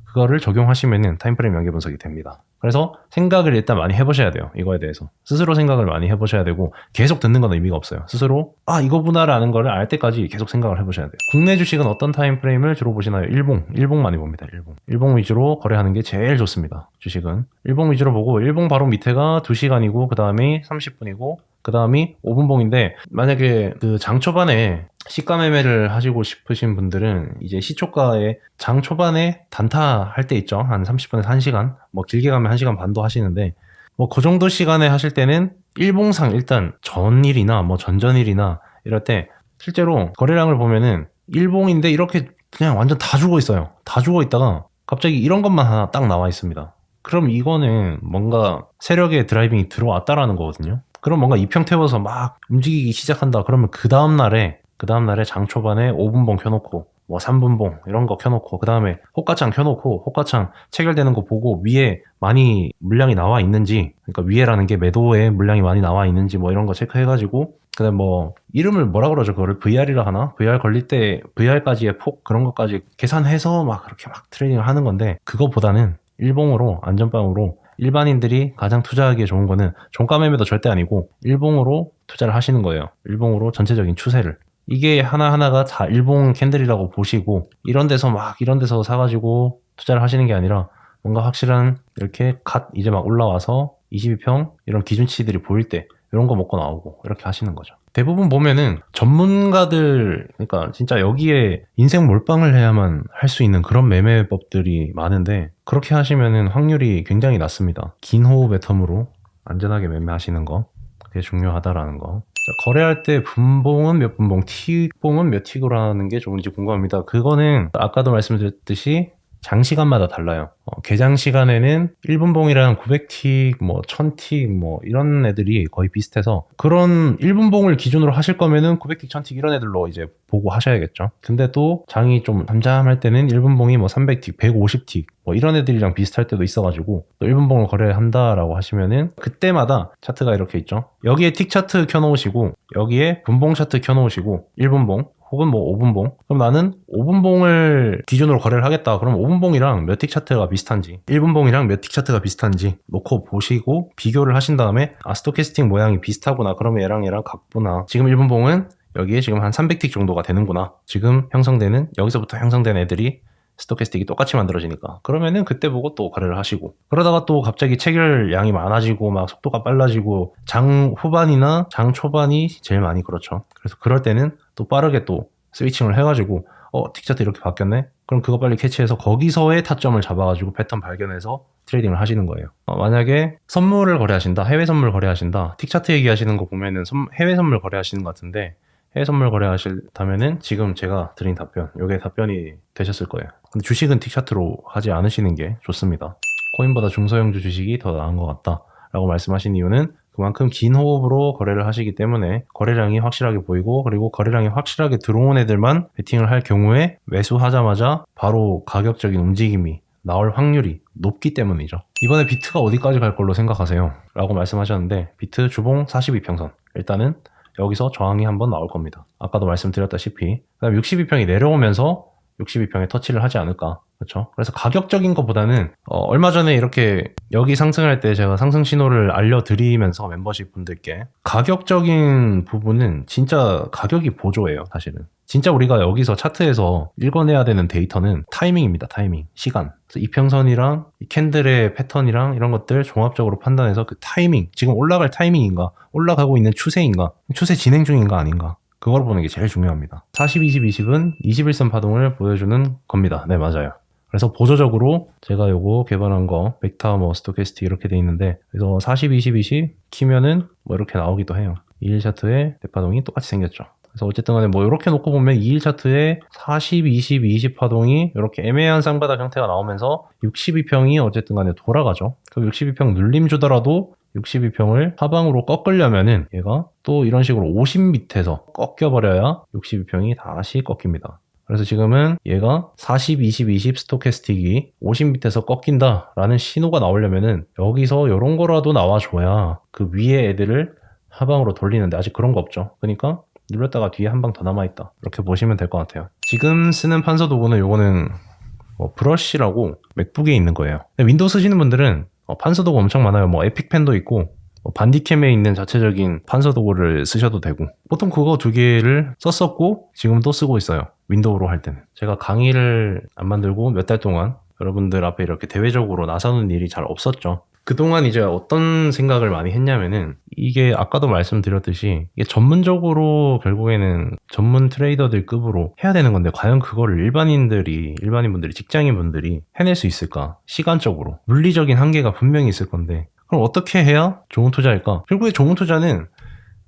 그거를 적용하시면은 타임프레임 연계 분석이 됩니다. 그래서 생각을 일단 많이 해보셔야 돼요. 이거에 대해서 스스로 생각을 많이 해보셔야 되고 계속 듣는 건 의미가 없어요. 스스로 이거구나 라는 거를 알 때까지 계속 생각을 해보셔야 돼요. 국내 주식은 어떤 타임프레임을 주로 보시나요? 일봉 많이 봅니다. 일봉 위주로 거래하는 게 제일 좋습니다. 주식은 일봉 위주로 보고 일봉 바로 밑에가 2시간이고 그 다음이 30분이고 그 다음이 5분봉인데 만약에 그 장 초반에 시가 매매를 하시고 싶으신 분들은 이제 시초가에 장 초반에 단타 할 때 있죠. 한 30분에서 1시간 뭐 길게 가면 1시간 반도 하시는데 뭐 그 정도 시간에 하실 때는 일봉상 일단 전일이나 뭐 전전일이나 이럴 때 실제로 거래량을 보면은 일봉인데 이렇게 그냥 완전 다 죽어 있어요. 다 죽어 있다가 갑자기 이런 것만 하나 딱 나와 있습니다. 그럼 이거는 뭔가 세력의 드라이빙이 들어왔다라는 거거든요. 그럼 뭔가 이평 태워서 막 움직이기 시작한다. 그러면 그 다음날에 장 초반에 5분봉 켜놓고 뭐 3분봉 이런 거 켜놓고 그 다음에 호가창 켜놓고 호가창 체결되는 거 보고 위에 많이 물량이 나와 있는지 그러니까 위에라는 게 매도에 물량이 많이 나와 있는지 뭐 이런 거 체크해가지고 그다음 뭐 이름을 뭐라 그러죠? 그거를 VR이라 하나? VR 걸릴 때 VR까지의 폭 그런 것까지 계산해서 막 그렇게 막 트레이닝을 하는 건데 그거보다는 일봉으로 안전빵으로 일반인들이 가장 투자하기에 좋은 거는 종가 매매도 절대 아니고 일봉으로 투자를 하시는 거예요. 일봉으로 전체적인 추세를. 이게 하나하나가 다 일봉 캔들이라고 보시고 이런 데서 사가지고 투자를 하시는 게 아니라 뭔가 확실한 이렇게 이제 막 올라와서 22평 이런 기준치들이 보일 때 이런 거 먹고 나오고 이렇게 하시는 거죠. 대부분 보면은 전문가들 그러니까 진짜 여기에 인생 몰빵을 해야만 할 수 있는 그런 매매법들이 많은데 그렇게 하시면은 확률이 굉장히 낮습니다. 긴 호흡의 텀으로 안전하게 매매하시는 거 그게 중요하다라는 거. 자, 거래할 때 분봉은 몇 분봉, 틱봉은 몇 틱으로 하는 게 좋은지 궁금합니다. 그거는 아까도 말씀드렸듯이 장시간마다 달라요. 개장 시간에는 1분봉이랑 900틱, 뭐 1000틱, 뭐 이런 애들이 거의 비슷해서 그런 1분봉을 기준으로 하실 거면은 900틱, 1000틱 이런 애들로 이제 보고 하셔야겠죠. 근데 또 장이 좀 잠잠할 때는 1분봉이 뭐 300틱, 150틱 뭐 이런 애들이랑 비슷할 때도 있어가지고 또 1분봉을 거래한다라고 하시면은 그때마다 차트가 이렇게 있죠. 여기에 틱 차트 켜놓으시고 여기에 분봉 차트 켜놓으시고 1분봉 혹은 뭐 5분봉 그럼 나는 5분봉을 기준으로 거래를 하겠다. 그럼 5분봉이랑 몇 틱 차트가 비슷한지 1분봉이랑 몇 틱 차트가 비슷한지 놓고 보시고 비교를 하신 다음에 스토캐스틱 모양이 비슷하구나. 그러면 얘랑 같구나. 지금 1분봉은 여기에 지금 한 300틱 정도가 되는구나. 지금 형성되는 여기서부터 형성된 애들이 스토캐스틱이 똑같이 만들어지니까 그러면은 그때 보고 또 거래를 하시고 그러다가 또 갑자기 체결량이 많아지고 막 속도가 빨라지고 장 후반이나 장 초반이 제일 많이 그렇죠. 그래서 그럴 때는 또 빠르게 또 스위칭을 해가지고 틱차트 이렇게 바뀌었네? 그럼 그거 빨리 캐치해서 거기서의 타점을 잡아가지고 패턴 발견해서 트레이딩을 하시는 거예요. 만약에 선물을 거래하신다, 해외 선물 거래하신다, 틱차트 얘기하시는 거 보면은 해외 선물 거래하시는 것 같은데 해외 선물 거래하실다면은 지금 제가 드린 답변, 요게 답변이 되셨을 거예요. 근데 주식은 틱차트로 하지 않으시는 게 좋습니다. 코인보다 중소형주 주식이 더 나은 것 같다 라고 말씀하신 이유는 그만큼 긴 호흡으로 거래를 하시기 때문에 거래량이 확실하게 보이고 그리고 거래량이 확실하게 들어온 애들만 베팅을 할 경우에 매수하자마자 바로 가격적인 움직임이 나올 확률이 높기 때문이죠. 이번에 비트가 어디까지 갈 걸로 생각하세요? 라고 말씀하셨는데 비트 주봉 42평선 일단은 여기서 저항이 한번 나올 겁니다. 아까도 말씀드렸다시피 그다음 62평이 내려오면서 62평에 터치를 하지 않을까. 그렇죠? 그래서 가격적인 것보다는 얼마 전에 이렇게 여기 상승할 때 제가 상승 신호를 알려드리면서 멤버십 분들께 가격적인 부분은 진짜 가격이 보조예요. 사실은 진짜 우리가 여기서 차트에서 읽어내야 되는 데이터는 타이밍입니다. 타이밍, 시간. 그래서 이평선이랑 이 캔들의 패턴이랑 이런 것들 종합적으로 판단해서 그 타이밍, 지금 올라갈 타이밍인가, 올라가고 있는 추세인가, 추세 진행 중인가 아닌가, 그걸 보는 게 제일 중요합니다. 40, 20, 20은 21선 파동을 보여주는 겁니다. 네, 맞아요. 그래서 보조적으로 제가 요거 개발한 거 벡터 뭐 스토캐스틱 이렇게 돼 있는데, 그래서 40, 20, 20 키면은 뭐 이렇게 나오기도 해요. 2일 차트에 대파동이 똑같이 생겼죠. 그래서 어쨌든 간에 뭐 이렇게 놓고 보면 2일 차트에 40, 20, 20 파동이 이렇게 애매한 쌍바닥 형태가 나오면서 62평이 어쨌든 간에 돌아가죠. 그 62평 눌림 주더라도 62평을 하방으로 꺾으려면은 얘가 또 이런 식으로 50 밑에서 꺾여버려야 62평이 다시 꺾입니다. 그래서 지금은 얘가 40, 20, 20 스토캐스틱이 50 밑에서 꺾인다 라는 신호가 나오려면은 여기서 이런 거라도 나와줘야 그 위에 애들을 하방으로 돌리는데 아직 그런 거 없죠. 그러니까 눌렀다가 뒤에 한 방 더 남아있다, 이렇게 보시면 될 것 같아요. 지금 쓰는 판서 도구는 요거는 브러쉬라고 맥북에 있는 거예요. 윈도우 쓰시는 분들은 판서 도구 엄청 많아요. 뭐 에픽펜도 있고 반디캠에 있는 자체적인 판서 도구를 쓰셔도 되고, 보통 그거 두 개를 썼었고 지금도 쓰고 있어요. 윈도우로 할 때는. 제가 강의를 안 만들고 몇 달 동안 여러분들 앞에 이렇게 대외적으로 나서는 일이 잘 없었죠. 그동안 이제 어떤 생각을 많이 했냐면은, 이게 아까도 말씀드렸듯이 이게 전문적으로 결국에는 전문 트레이더들 급으로 해야 되는 건데, 과연 그거를 일반인분들이, 직장인분들이 해낼 수 있을까? 시간적으로. 물리적인 한계가 분명히 있을 건데, 그럼 어떻게 해야 좋은 투자일까? 결국에 좋은 투자는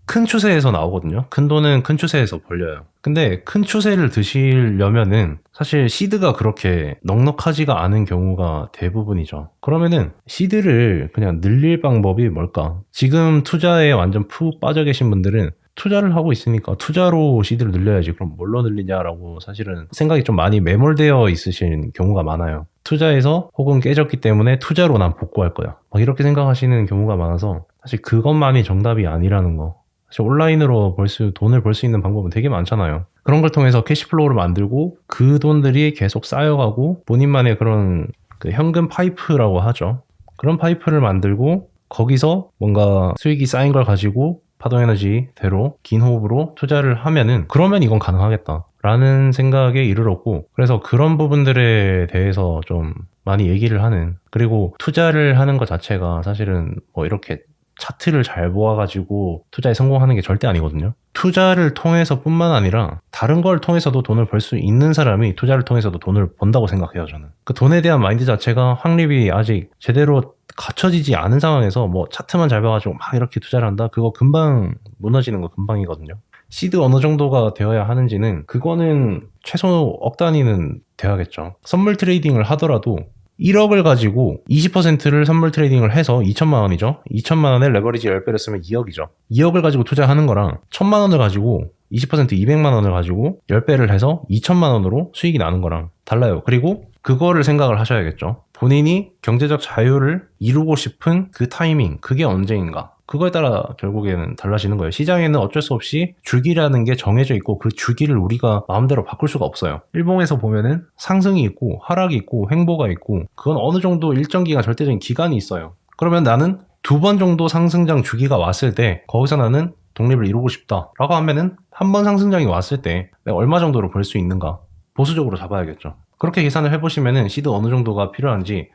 큰 추세에서 나오거든요. 큰 돈은 큰 추세에서 벌려요. 근데 큰 추세를 드시려면은 사실 시드가 그렇게 넉넉하지가 않은 경우가 대부분이죠. 그러면은 시드를 그냥 늘릴 방법이 뭘까? 지금 투자에 완전 푹 빠져 계신 분들은 투자를 하고 있으니까 투자로 시드를 늘려야지, 그럼 뭘로 늘리냐라고 사실은 생각이 좀 많이 매몰되어 있으신 경우가 많아요. 투자해서 혹은 깨졌기 때문에 투자로 난 복구할 거야, 이렇게 생각하시는 경우가 많아서 사실 그것만이 정답이 아니라는 거. 사실 온라인으로 돈을 벌 수 있는 방법은 되게 많잖아요. 그런 걸 통해서 캐시플로우를 만들고 그 돈들이 계속 쌓여가고 본인만의 그런 그 현금 파이프라고 하죠. 그런 파이프를 만들고 거기서 뭔가 수익이 쌓인 걸 가지고 파동에너지대로 긴 호흡으로 투자를 하면은, 그러면 이건 가능하겠다 라는 생각에 이르렀고, 그래서 그런 부분들에 대해서 좀 많이 얘기를 하는, 그리고 투자를 하는 것 자체가 사실은 뭐 이렇게 차트를 잘 모아가지고 투자에 성공하는 게 절대 아니거든요. 투자를 통해서 뿐만 아니라 다른 걸 통해서도 돈을 벌 수 있는 사람이 투자를 통해서도 돈을 번다고 생각해요, 저는. 그 돈에 대한 마인드 자체가 확립이 아직 제대로 갖춰지지 않은 상황에서 뭐 차트만 잘 봐가지고 막 이렇게 투자를 한다? 그거 금방 무너지는 거 금방이거든요. 시드 어느 정도가 되어야 하는지는, 그거는 최소 억 단위는 돼야겠죠. 선물 트레이딩을 하더라도 1억을 가지고 20%를 선물 트레이딩을 해서 2천만 원이죠. 2천만 원에 레버리지 10배를 쓰면 2억이죠. 2억을 가지고 투자하는 거랑 1천만 원을 가지고 20% 200만 원을 가지고 10배를 해서 2천만 원으로 수익이 나는 거랑 달라요. 그리고 그거를 생각을 하셔야겠죠. 본인이 경제적 자유를 이루고 싶은 그 타이밍, 그게 언제인가? 그거에 따라 결국에는 달라지는 거예요. 시장에는 어쩔 수 없이 주기라는 게 정해져 있고 그 주기를 우리가 마음대로 바꿀 수가 없어요. 일봉에서 보면은 상승이 있고 하락이 있고 횡보가 있고, 그건 어느 정도 일정 기간, 절대적인 기간이 있어요. 그러면 나는 2번 정도 상승장 주기가 왔을 때 거기서 나는 독립을 이루고 싶다 라고 하면은, 한 번 상승장이 왔을 때 내가 얼마 정도로 벌 수 있는가 보수적으로 잡아야겠죠. 그렇게 계산을 해보시면은 시드 어느 정도가 필요한지,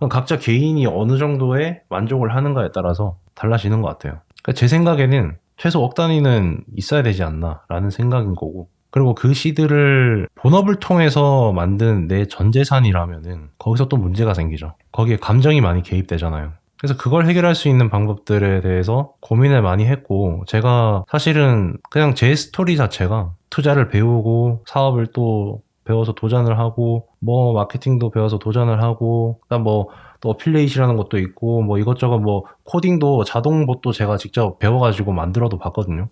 각자 개인이 어느 정도의 만족을 하는가에 따라서 달라지는 것 같아요. 그러니까 제 생각에는 최소 억 단위는 있어야 되지 않나 라는 생각인 거고, 그리고 그 시드를 본업을 통해서 만든 내 전재산이라면은 거기서 또 문제가 생기죠. 거기에 감정이 많이 개입되잖아요. 그래서 그걸 해결할 수 있는 방법들에 대해서 고민을 많이 했고, 제가 사실은 그냥 제 스토리 자체가 투자를 배우고 사업을 또 배워서 도전을 하고, 뭐 마케팅도 배워서 도전을 하고, 그다음 뭐 또 어필레이시라는 것도 있고, 뭐 이것저것 뭐 코딩도 자동봇도 제가 직접 배워가지고 만들어도 봤거든요.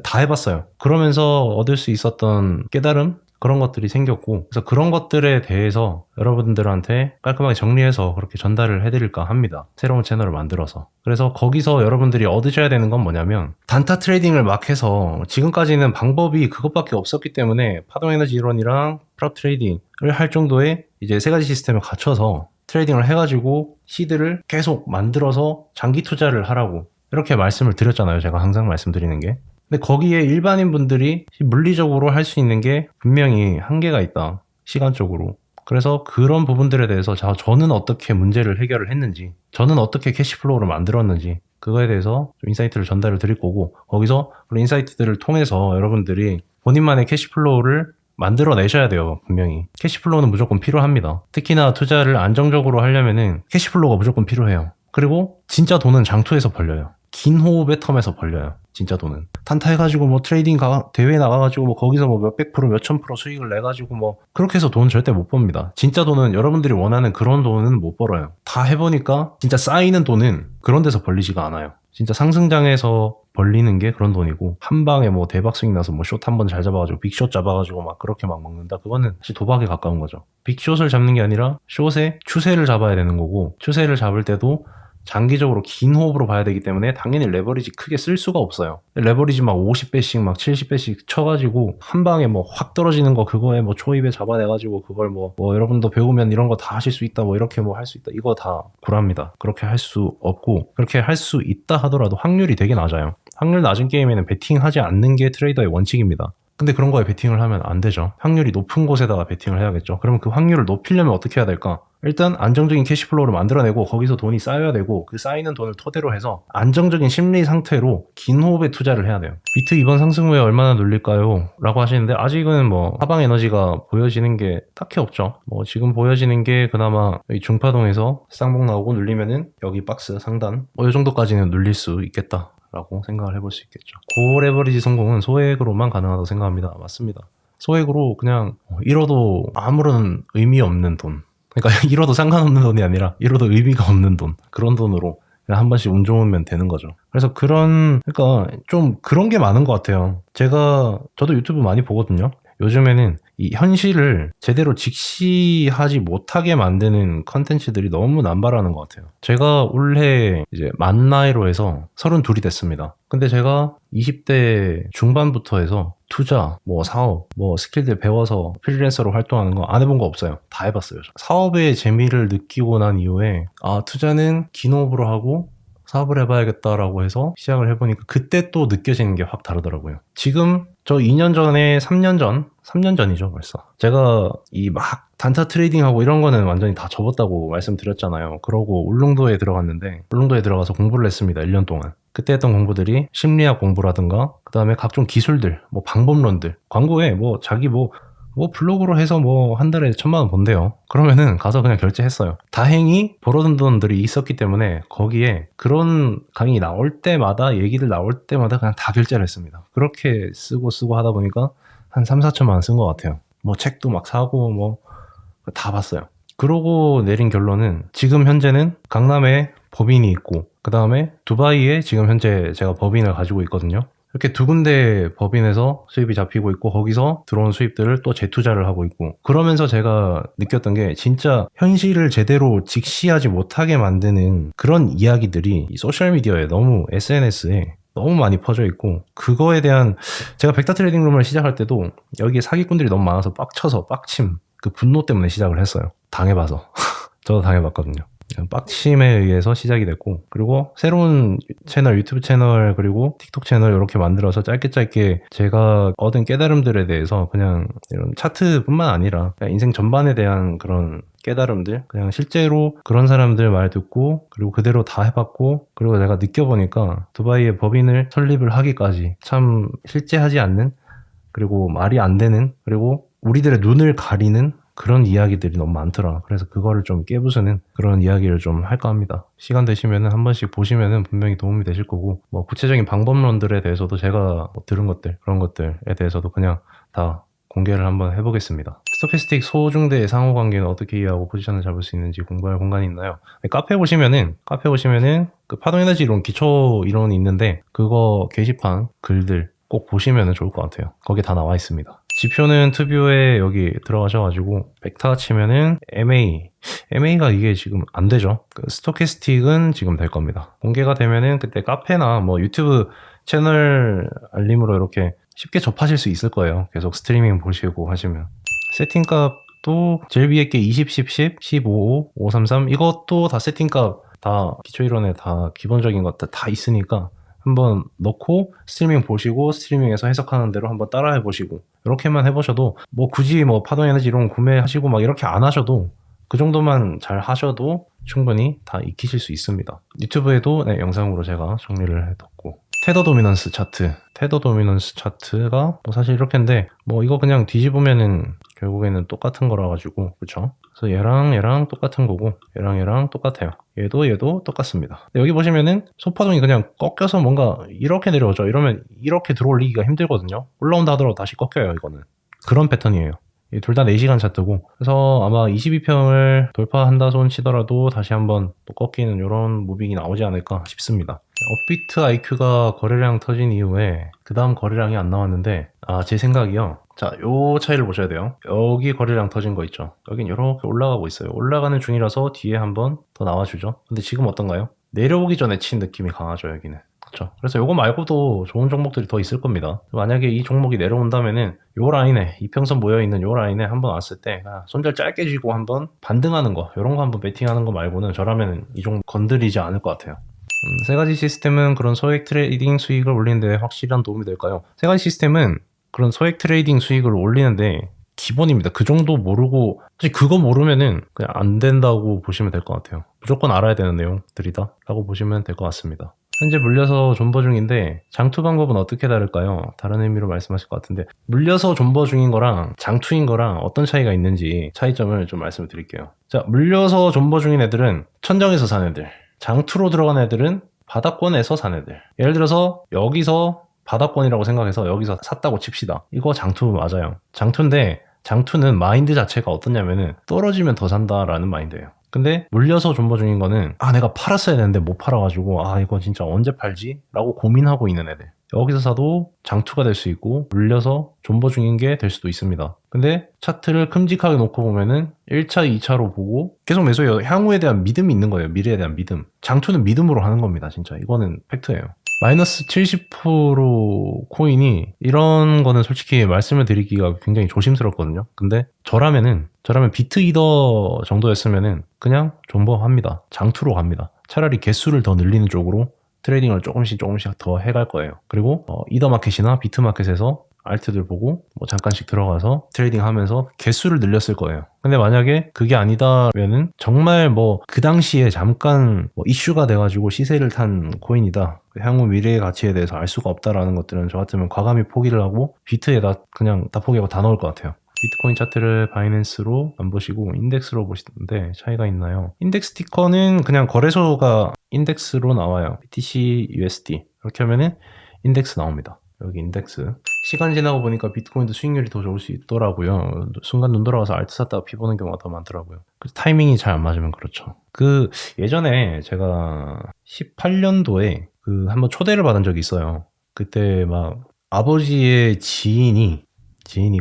다 해봤어요. 그러면서 얻을 수 있었던 깨달음, 그런 것들이 생겼고, 그래서 그런 것들에 대해서 여러분들한테 깔끔하게 정리해서 그렇게 전달을 해드릴까 합니다. 새로운 채널을 만들어서. 그래서 거기서 여러분들이 얻으셔야 되는 건 뭐냐면, 단타 트레이딩을 막 해서 지금까지는 방법이 그것밖에 없었기 때문에 파동에너지 이론이랑 프랍 트레이딩을 할 정도의 이제 세 가지 시스템을 갖춰서 트레이딩을 해가지고 시드를 계속 만들어서 장기 투자를 하라고 이렇게 말씀을 드렸잖아요. 제가 항상 말씀드리는 게. 근데 거기에 일반인 분들이 물리적으로 할 수 있는 게 분명히 한계가 있다. 시간적으로. 그래서 그런 부분들에 대해서 저는 어떻게 문제를 해결을 했는지, 저는 어떻게 캐시플로우를 만들었는지, 그거에 대해서 좀 인사이트를 전달을 드릴 거고, 거기서 그런 인사이트들을 통해서 여러분들이 본인만의 캐시플로우를 만들어내셔야 돼요. 분명히. 캐시플로우는 무조건 필요합니다. 특히나 투자를 안정적으로 하려면은 캐시플로우가 무조건 필요해요. 그리고 진짜 돈은 장투에서 벌려요. 긴 호흡의 텀에서 벌려요. 진짜 돈은. 단타 해가지고 뭐 트레이딩 대회 나가가지고 뭐 거기서 뭐 몇백 프로 몇천 프로 수익을 내가지고 뭐 그렇게 해서 돈 절대 못 법니다. 진짜 돈은 여러분들이 원하는 그런 돈은 못 벌어요. 다 해보니까 진짜 쌓이는 돈은 그런 데서 벌리지가 않아요. 진짜 상승장에서 벌리는 게 그런 돈이고, 한 방에 뭐 대박 수익 나서 뭐 숏 한 번 잘 잡아가지고 빅숏 잡아가지고 막 그렇게 막 먹는다, 그거는 사실 도박에 가까운 거죠. 빅숏을 잡는 게 아니라 숏의 추세를 잡아야 되는 거고, 추세를 잡을 때도 장기적으로 긴 호흡으로 봐야 되기 때문에 당연히 레버리지 크게 쓸 수가 없어요. 레버리지 막 50배씩 막 70배씩 쳐가지고 한 방에 뭐 확 떨어지는 거, 그거에 뭐 초입에 잡아내가지고 그걸 뭐 여러분도 배우면 이런 거 다 하실 수 있다, 뭐 이렇게 뭐 할 수 있다, 이거 다 구라입니다. 그렇게 할 수 없고, 그렇게 할 수 있다 하더라도 확률이 되게 낮아요. 확률 낮은 게임에는 베팅하지 않는 게 트레이더의 원칙입니다. 근데 그런 거에 베팅을 하면 안 되죠. 확률이 높은 곳에다가 베팅을 해야겠죠. 그러면 그 확률을 높이려면 어떻게 해야 될까? 일단 안정적인 캐시플로우를 만들어내고 거기서 돈이 쌓여야 되고, 그 쌓이는 돈을 토대로 해서 안정적인 심리 상태로 긴 호흡에 투자를 해야 돼요. 비트 이번 상승 후에 얼마나 눌릴까요? 라고 하시는데, 아직은 뭐 하방 에너지가 보여지는 게 딱히 없죠. 뭐 지금 보여지는 게 그나마 여기 중파동에서 쌍봉 나오고 눌리면은 여기 박스 상단 이 정도까지는 눌릴 수 있겠다 라고 생각을 해볼 수 있겠죠. 고레버리지 성공은 소액으로만 가능하다고 생각합니다. 맞습니다. 소액으로 그냥 잃어도 아무런 의미 없는 돈, 그러니까 잃어도 상관없는 돈이 아니라 잃어도 의미가 없는 돈, 그런 돈으로 그냥 한 번씩 운 좋으면 되는 거죠. 그래서 그러니까 좀 그런 게 많은 것 같아요. 저도 유튜브 많이 보거든요. 요즘에는 이 현실을 제대로 직시하지 못하게 만드는 컨텐츠들이 너무 남발하는 것 같아요. 제가 올해 이제 만 나이로 해서 32이 됐습니다. 근데 제가 20대 중반부터 해서 투자, 뭐 사업, 뭐 스킬들 배워서 프리랜서로 활동하는 거 안 해본 거 없어요. 다 해봤어요. 사업의 재미를 느끼고 난 이후에 투자는 긴 호흡으로 하고 사업을 해봐야겠다라고 해서 시작을 해보니까 그때 또 느껴지는 게 확 다르더라고요. 지금 저 2년 전에 3년 전이죠 벌써. 제가 이 막 단타 트레이딩하고 이런 거는 완전히 다 접었다고 말씀드렸잖아요. 그러고 울릉도에 들어갔는데, 울릉도에 들어가서 공부를 했습니다. 1년 동안. 그때 했던 공부들이 심리학 공부라든가, 그 다음에 각종 기술들, 뭐 방법론들, 광고에 뭐 자기 뭐 블로그로 해서 뭐 한 달에 1,000만 원 번대요. 그러면은 가서 그냥 결제했어요. 다행히 벌어둔 돈들이 있었기 때문에 거기에 그런 강의 나올 때마다, 얘기들 나올 때마다 그냥 다 결제를 했습니다. 그렇게 쓰고 하다 보니까 한 3-4천만 원 쓴 것 같아요. 뭐 책도 막 사고 뭐 다 봤어요. 그러고 내린 결론은 지금 현재는 강남에 법인이 있고, 그 다음에 두바이에 지금 현재 제가 법인을 가지고 있거든요. 이렇게 두 군데 법인에서 수입이 잡히고 있고, 거기서 들어온 수입들을 또 재투자를 하고 있고, 그러면서 제가 느꼈던 게 진짜 현실을 제대로 직시하지 못하게 만드는 그런 이야기들이 이 소셜미디어에 너무, SNS에 너무 많이 퍼져 있고, 그거에 대한, 제가 벡터 트레이딩 룸을 시작할 때도 여기에 사기꾼들이 너무 많아서 빡쳐서 빡침, 그 분노 때문에 시작을 했어요. 당해봐서. 저도 당해봤거든요. 빡침에 의해서 시작이 됐고, 그리고 새로운 채널, 유튜브 채널, 그리고 틱톡 채널 이렇게 만들어서 짧게 제가 얻은 깨달음들에 대해서 그냥 이런 차트뿐만 아니라 그냥 인생 전반에 대한 그런 깨달음들, 그냥 실제로 그런 사람들 말 듣고, 그리고 그대로 다 해봤고, 그리고 내가 느껴보니까 두바이에 법인을 설립을 하기까지 참 실제하지 않는, 그리고 말이 안 되는, 그리고 우리들의 눈을 가리는 그런 이야기들이 너무 많더라. 그래서 그거를 좀 깨부수는 그런 이야기를 좀 할까 합니다. 시간 되시면은 한 번씩 보시면은 분명히 도움이 되실 거고, 뭐 구체적인 방법론들에 대해서도 제가 들은 것들, 그런 것들에 대해서도 그냥 다 공개를 한번 해보겠습니다. 스토캐스틱 소중대의 상호관계는 어떻게 이해하고 포지션을 잡을 수 있는지 공부할 공간이 있나요? 카페 보시면은 그 파동에너지 이론 기초 이론이 있는데, 그거 게시판 글들 꼭 보시면 좋을 것 같아요. 거기에 다 나와 있습니다. 지표는 투뷰에 여기 들어가셔가지고 벡터 치면은 MA가 이게 지금 안 되죠. 그 스토캐스틱은 지금 될 겁니다. 공개가 되면은 그때 카페나 뭐 유튜브 채널 알림으로 이렇게 쉽게 접하실 수 있을 거예요. 계속 스트리밍 보시고 하시면. 세팅값도 제일 위에 게 20, 10, 10, 15, 5, 533 이것도 다 세팅값 다 기초이론에 다 기본적인 것들 다 있으니까 한번 넣고 스트리밍 보시고 스트리밍에서 해석하는 대로 한번 따라 해보시고 이렇게만 해보셔도 뭐 굳이 뭐 파동 에너지 이론 구매하시고 막 이렇게 안 하셔도 그 정도만 잘 하셔도 충분히 다 익히실 수 있습니다. 유튜브에도 네, 영상으로 제가 정리를 해뒀고 테더 도미넌스 차트가 뭐 사실 이렇게인데 뭐 이거 그냥 뒤집으면은 결국에는 똑같은 거라 가지고 그쵸? 그래서 얘랑 똑같은 거고 얘랑 똑같아요. 얘도 똑같습니다. 여기 보시면은 소파동이 그냥 꺾여서 뭔가 이렇게 내려오죠. 이러면 이렇게 들어올리기가 힘들거든요. 올라온다 하더라도 다시 꺾여요. 이거는 그런 패턴이에요. 둘 다 4시간 차트고 그래서 아마 22평을 돌파한다 손 치더라도 다시 한번 또 꺾이는 이런 무빙이 나오지 않을까 싶습니다. 업비트 IQ가 거래량 터진 이후에 그 다음 거래량이 안 나왔는데 제 생각이요. 자, 요 차이를 보셔야 돼요. 여기 거래량 터진 거 있죠. 여긴 이렇게 올라가고 있어요. 올라가는 중이라서 뒤에 한번 더 나와주죠. 근데 지금 어떤가요? 내려오기 전에 친 느낌이 강하죠, 여기는. 그렇죠. 그래서 요거 말고도 좋은 종목들이 더 있을 겁니다. 만약에 이 종목이 내려온다면은 요 라인에 이평선 모여있는 요 라인에 한번 왔을 때 손절 짧게 쥐고 한번 반등하는 거 요런 거 한번 베팅하는 거 말고는 저라면 이 종목 건드리지 않을 것 같아요. 세 가지 시스템은 그런 소액 트레이딩 수익을 올리는데 확실한 도움이 될까요? 세 가지 시스템은 그런 소액 트레이딩 수익을 올리는데 기본입니다. 그 정도 모르고 사실 그거 모르면은 그냥 안 된다고 보시면 될 것 같아요. 무조건 알아야 되는 내용들이다 라고 보시면 될 것 같습니다. 현재 물려서 존버 중인데 장투 방법은 어떻게 다를까요? 다른 의미로 말씀하실 것 같은데 물려서 존버 중인 거랑 장투인 거랑 어떤 차이가 있는지 차이점을 좀 말씀을 드릴게요. 자, 물려서 존버 중인 애들은 천정에서 산 애들, 장투로 들어간 애들은 바닥권에서 산 애들. 예를 들어서 여기서 바닥권이라고 생각해서 여기서 샀다고 칩시다. 이거 장투 맞아요. 장투인데 장투는 마인드 자체가 어떠냐면은 떨어지면 더 산다라는 마인드예요. 근데 물려서 존버 중인 거는 내가 팔았어야 되는데 못 팔아가지고 이거 진짜 언제 팔지? 라고 고민하고 있는 애들. 여기서 사도 장투가 될 수 있고 물려서 존버 중인 게 될 수도 있습니다. 근데 차트를 큼직하게 놓고 보면은 1차, 2차로 보고 계속 매수해요. 향후에 대한 믿음이 있는 거예요. 미래에 대한 믿음. 장투는 믿음으로 하는 겁니다. 진짜 이거는 팩트예요. 마이너스 70% 코인이 이런 거는 솔직히 말씀을 드리기가 굉장히 조심스럽거든요. 근데 저라면 비트 이더 정도였으면은 그냥 존버합니다. 장투로 갑니다. 차라리 개수를 더 늘리는 쪽으로 트레이딩을 조금씩 더 해갈 거예요. 그리고 이더 마켓이나 비트 마켓에서 알트들 보고 잠깐씩 들어가서 트레이딩 하면서 개수를 늘렸을 거예요. 근데 만약에 그게 아니다면은 정말 그 당시에 잠깐 이슈가 돼가지고 시세를 탄 코인이다. 향후 미래의 가치에 대해서 알 수가 없다라는 것들은 저 같으면 과감히 포기를 하고 비트에다 그냥 다 포기하고 다 넣을 것 같아요. 비트코인 차트를 바이낸스로 안 보시고 인덱스로 보시는데 차이가 있나요? 인덱스 티커는 그냥 거래소가 인덱스로 나와요. BTC USD 이렇게 하면은 인덱스 나옵니다. 여기 인덱스. 시간 지나고 보니까 비트코인도 수익률이 더 좋을 수 있더라고요. 순간 눈 돌아가서 알트 샀다가 피 보는 경우가 더 많더라고요. 타이밍이 잘 안 맞으면 그렇죠. 예전에 제가 18년도에 한번 초대를 받은 적이 있어요. 그때 아버지의 지인이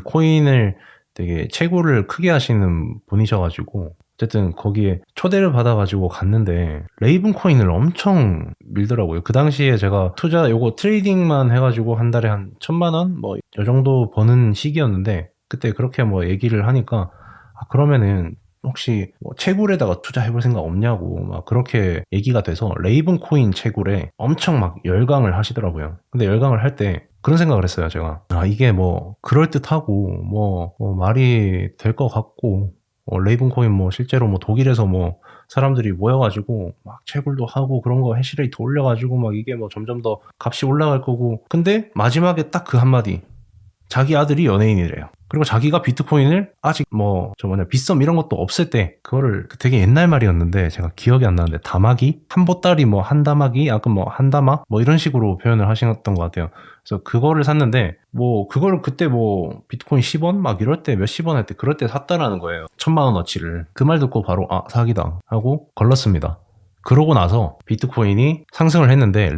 코인을 되게 채굴을 크게 하시는 분이셔가지고 어쨌든 거기에 초대를 받아가지고 갔는데 레이븐 코인을 엄청 밀더라고요. 그 당시에 제가 요거 트레이딩만 해가지고 한 달에 한 1,000만 원? 요 정도 버는 시기였는데 그때 그렇게 얘기를 하니까 그러면은 혹시 채굴에다가 투자해볼 생각 없냐고 그렇게 얘기가 돼서 레이븐 코인 채굴에 엄청 열광을 하시더라고요. 근데 열광을 할 때 그런 생각을 했어요. 제가 이게 그럴듯하고 말이 될 것 같고 레이븐 코인 실제로 독일에서 사람들이 모여가지고 채굴도 하고 그런 거 해시레이트 올려가지고 이게 점점 더 값이 올라갈 거고 근데 마지막에 딱 그 한마디 자기 아들이 연예인이래요. 그리고 자기가 비트코인을 아직 빗썸 이런 것도 없을 때 그거를 되게 옛날 말이었는데 제가 기억이 안 나는데 다마기? 한 보따리 한다마기? 약간 한다마? 이런 식으로 표현을 하셨던 것 같아요. 그래서 그거를 샀는데 그거를 그때 비트코인 10원? 이럴 때 몇십 원 할 때 그럴 때 샀다라는 거예요. 1,000만 원어치를. 그 말 듣고 바로 사기다 하고 걸렀습니다. 그러고 나서 비트코인이 상승을 했는데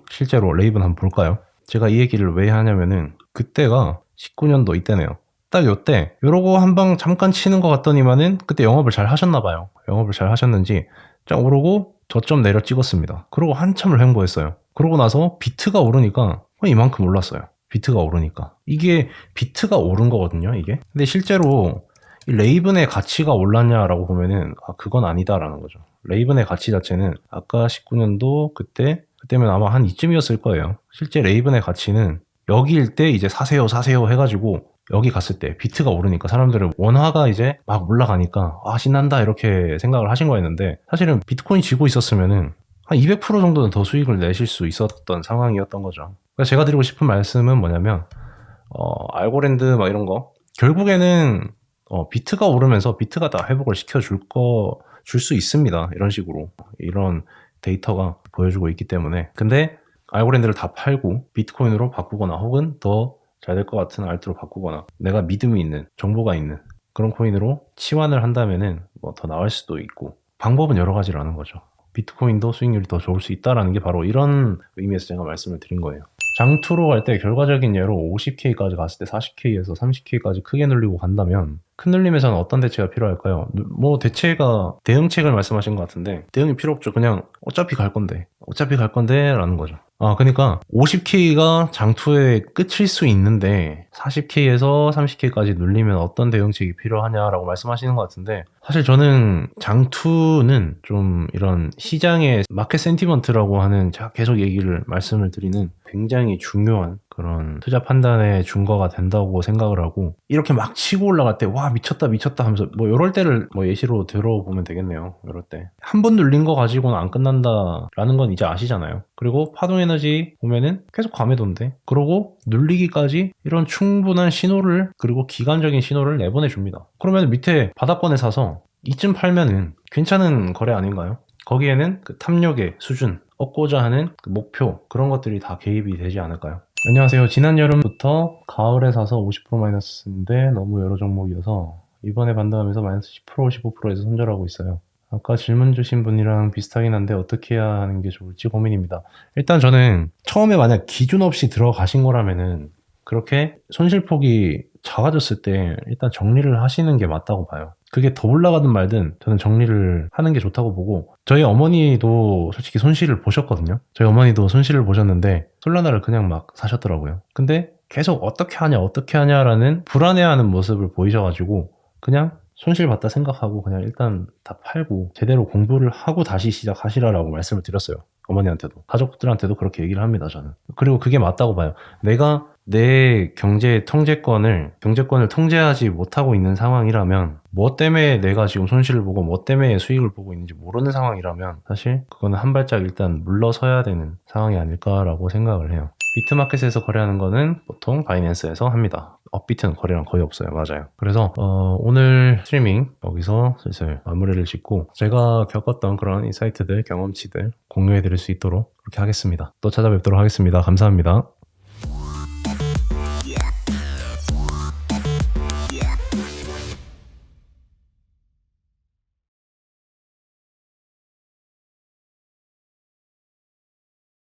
실제로 레이븐 한번 볼까요? 제가 이 얘기를 왜 하냐면은 그때가 19년도 이때네요. 딱 요때 요러고 한 방 잠깐 치는 것 같더니만은 그때 영업을 잘 하셨나 봐요. 영업을 잘 하셨는지 쫙 오르고 저점 내려 찍었습니다. 그러고 한참을 횡보했어요. 그러고 나서 비트가 오르니까 이만큼 올랐어요. 비트가 오르니까. 이게 비트가 오른 거거든요, 이게. 근데 실제로 이 레이븐의 가치가 올랐냐라고 보면은 그건 아니다라는 거죠. 레이븐의 가치 자체는 아까 19년도 그때면 아마 한 이쯤이었을 거예요. 실제 레이븐의 가치는 여기일 때 이제 사세요 해가지고 여기 갔을 때 비트가 오르니까 사람들은 원화가 이제 막 올라가니까 신난다 이렇게 생각을 하신 거였는데, 사실은 비트코인 지고 있었으면은 한 200% 정도는 더 수익을 내실 수 있었던 상황이었던 거죠. 그래서 제가 드리고 싶은 말씀은 뭐냐면 알고랜드 막 이런 거 결국에는 비트가 오르면서 비트가 다 회복을 시켜줄 수 있습니다. 이런 식으로 이런 데이터가 보여주고 있기 때문에. 근데 알고랜드를 다 팔고 비트코인으로 바꾸거나 혹은 더 잘 될 것 같은 알트로 바꾸거나 내가 믿음이 있는 정보가 있는 그런 코인으로 치환을 한다면은 뭐 더 나을 수도 있고, 방법은 여러 가지라는 거죠. 비트코인도 수익률이 더 좋을 수 있다라는 게 바로 이런 의미에서 제가 말씀을 드린 거예요. 장투로 갈 때 결과적인 예로 50K까지 갔을 때 40K에서 30K까지 크게 늘리고 간다면 큰 늘림에서는 어떤 대체가 필요할까요? 뭐 대응책을 말씀하신 것 같은데 대응이 필요 없죠. 그냥 어차피 갈 건데 라는 거죠. 그러니까 50K가 장투의 끝일 수 있는데 40K에서 30K까지 눌리면 어떤 대응책이 필요하냐라고 말씀하시는 것 같은데, 사실 저는 장투는 좀 이런 시장의 마켓 센티먼트라고 하는, 제가 계속 말씀을 드리는 굉장히 중요한 그런 투자 판단의 준거가 된다고 생각을 하고, 이렇게 막 치고 올라갈 때 와 미쳤다 하면서 뭐 이럴 때를 뭐 예시로 들어보면 되겠네요. 이럴 때 한 번 눌린 거 가지고는 안 끝난다라는 건 이제 아시잖아요. 그리고 파동 에너지 보면은 계속 과매도인데, 그러고 눌리기까지 이런 충분한 신호를, 그리고 기간적인 신호를 내보내 줍니다. 그러면 밑에 바닥권에 사서 이쯤 팔면은 괜찮은 거래 아닌가요? 거기에는 그 탐욕의 수준, 얻고자 하는 그 목표, 그런 것들이 다 개입이 되지 않을까요? 안녕하세요. 지난 여름부터 가을에 사서 50% 마이너스인데 너무 여러 종목이어서 이번에 반등하면서 마이너스 10% 15%에서 손절하고 있어요. 아까 질문 주신 분이랑 비슷하긴 한데 어떻게 해야 하는 게 좋을지 고민입니다. 일단 저는 처음에 만약 기준 없이 들어가신 거라면은 그렇게 손실폭이 작아졌을 때 일단 정리를 하시는 게 맞다고 봐요. 그게 더 올라가든 말든 저는 정리를 하는 게 좋다고 보고, 저희 어머니도 솔직히 손실을 보셨거든요. 저희 어머니도 손실을 보셨는데 솔라나를 그냥 막 사셨더라고요. 근데 계속 어떻게 하냐라는 불안해하는 모습을 보이셔가지고 그냥 손실 봤다 생각하고 그냥 일단 다 팔고 제대로 공부를 하고 다시 시작하시라라고 말씀을 드렸어요. 어머니한테도 가족들한테도 그렇게 얘기를 합니다. 저는. 그리고 그게 맞다고 봐요. 내가 내 경제권을 통제하지 못하고 있는 상황이라면, 뭐 때문에 내가 지금 손실을 보고 뭐 때문에 수익을 보고 있는지 모르는 상황이라면 사실 그거는 한 발짝 일단 물러서야 되는 상황이 아닐까라고 생각을 해요. 비트마켓에서 거래하는 거는 보통 바이낸스에서 합니다. 업비트는 거래량 거의 없어요. 맞아요. 그래서 오늘 스트리밍 여기서 슬슬 마무리를 짓고, 제가 겪었던 그런 인사이트들, 경험치들 공유해 드릴 수 있도록 그렇게 하겠습니다. 또 찾아뵙도록 하겠습니다. 감사합니다.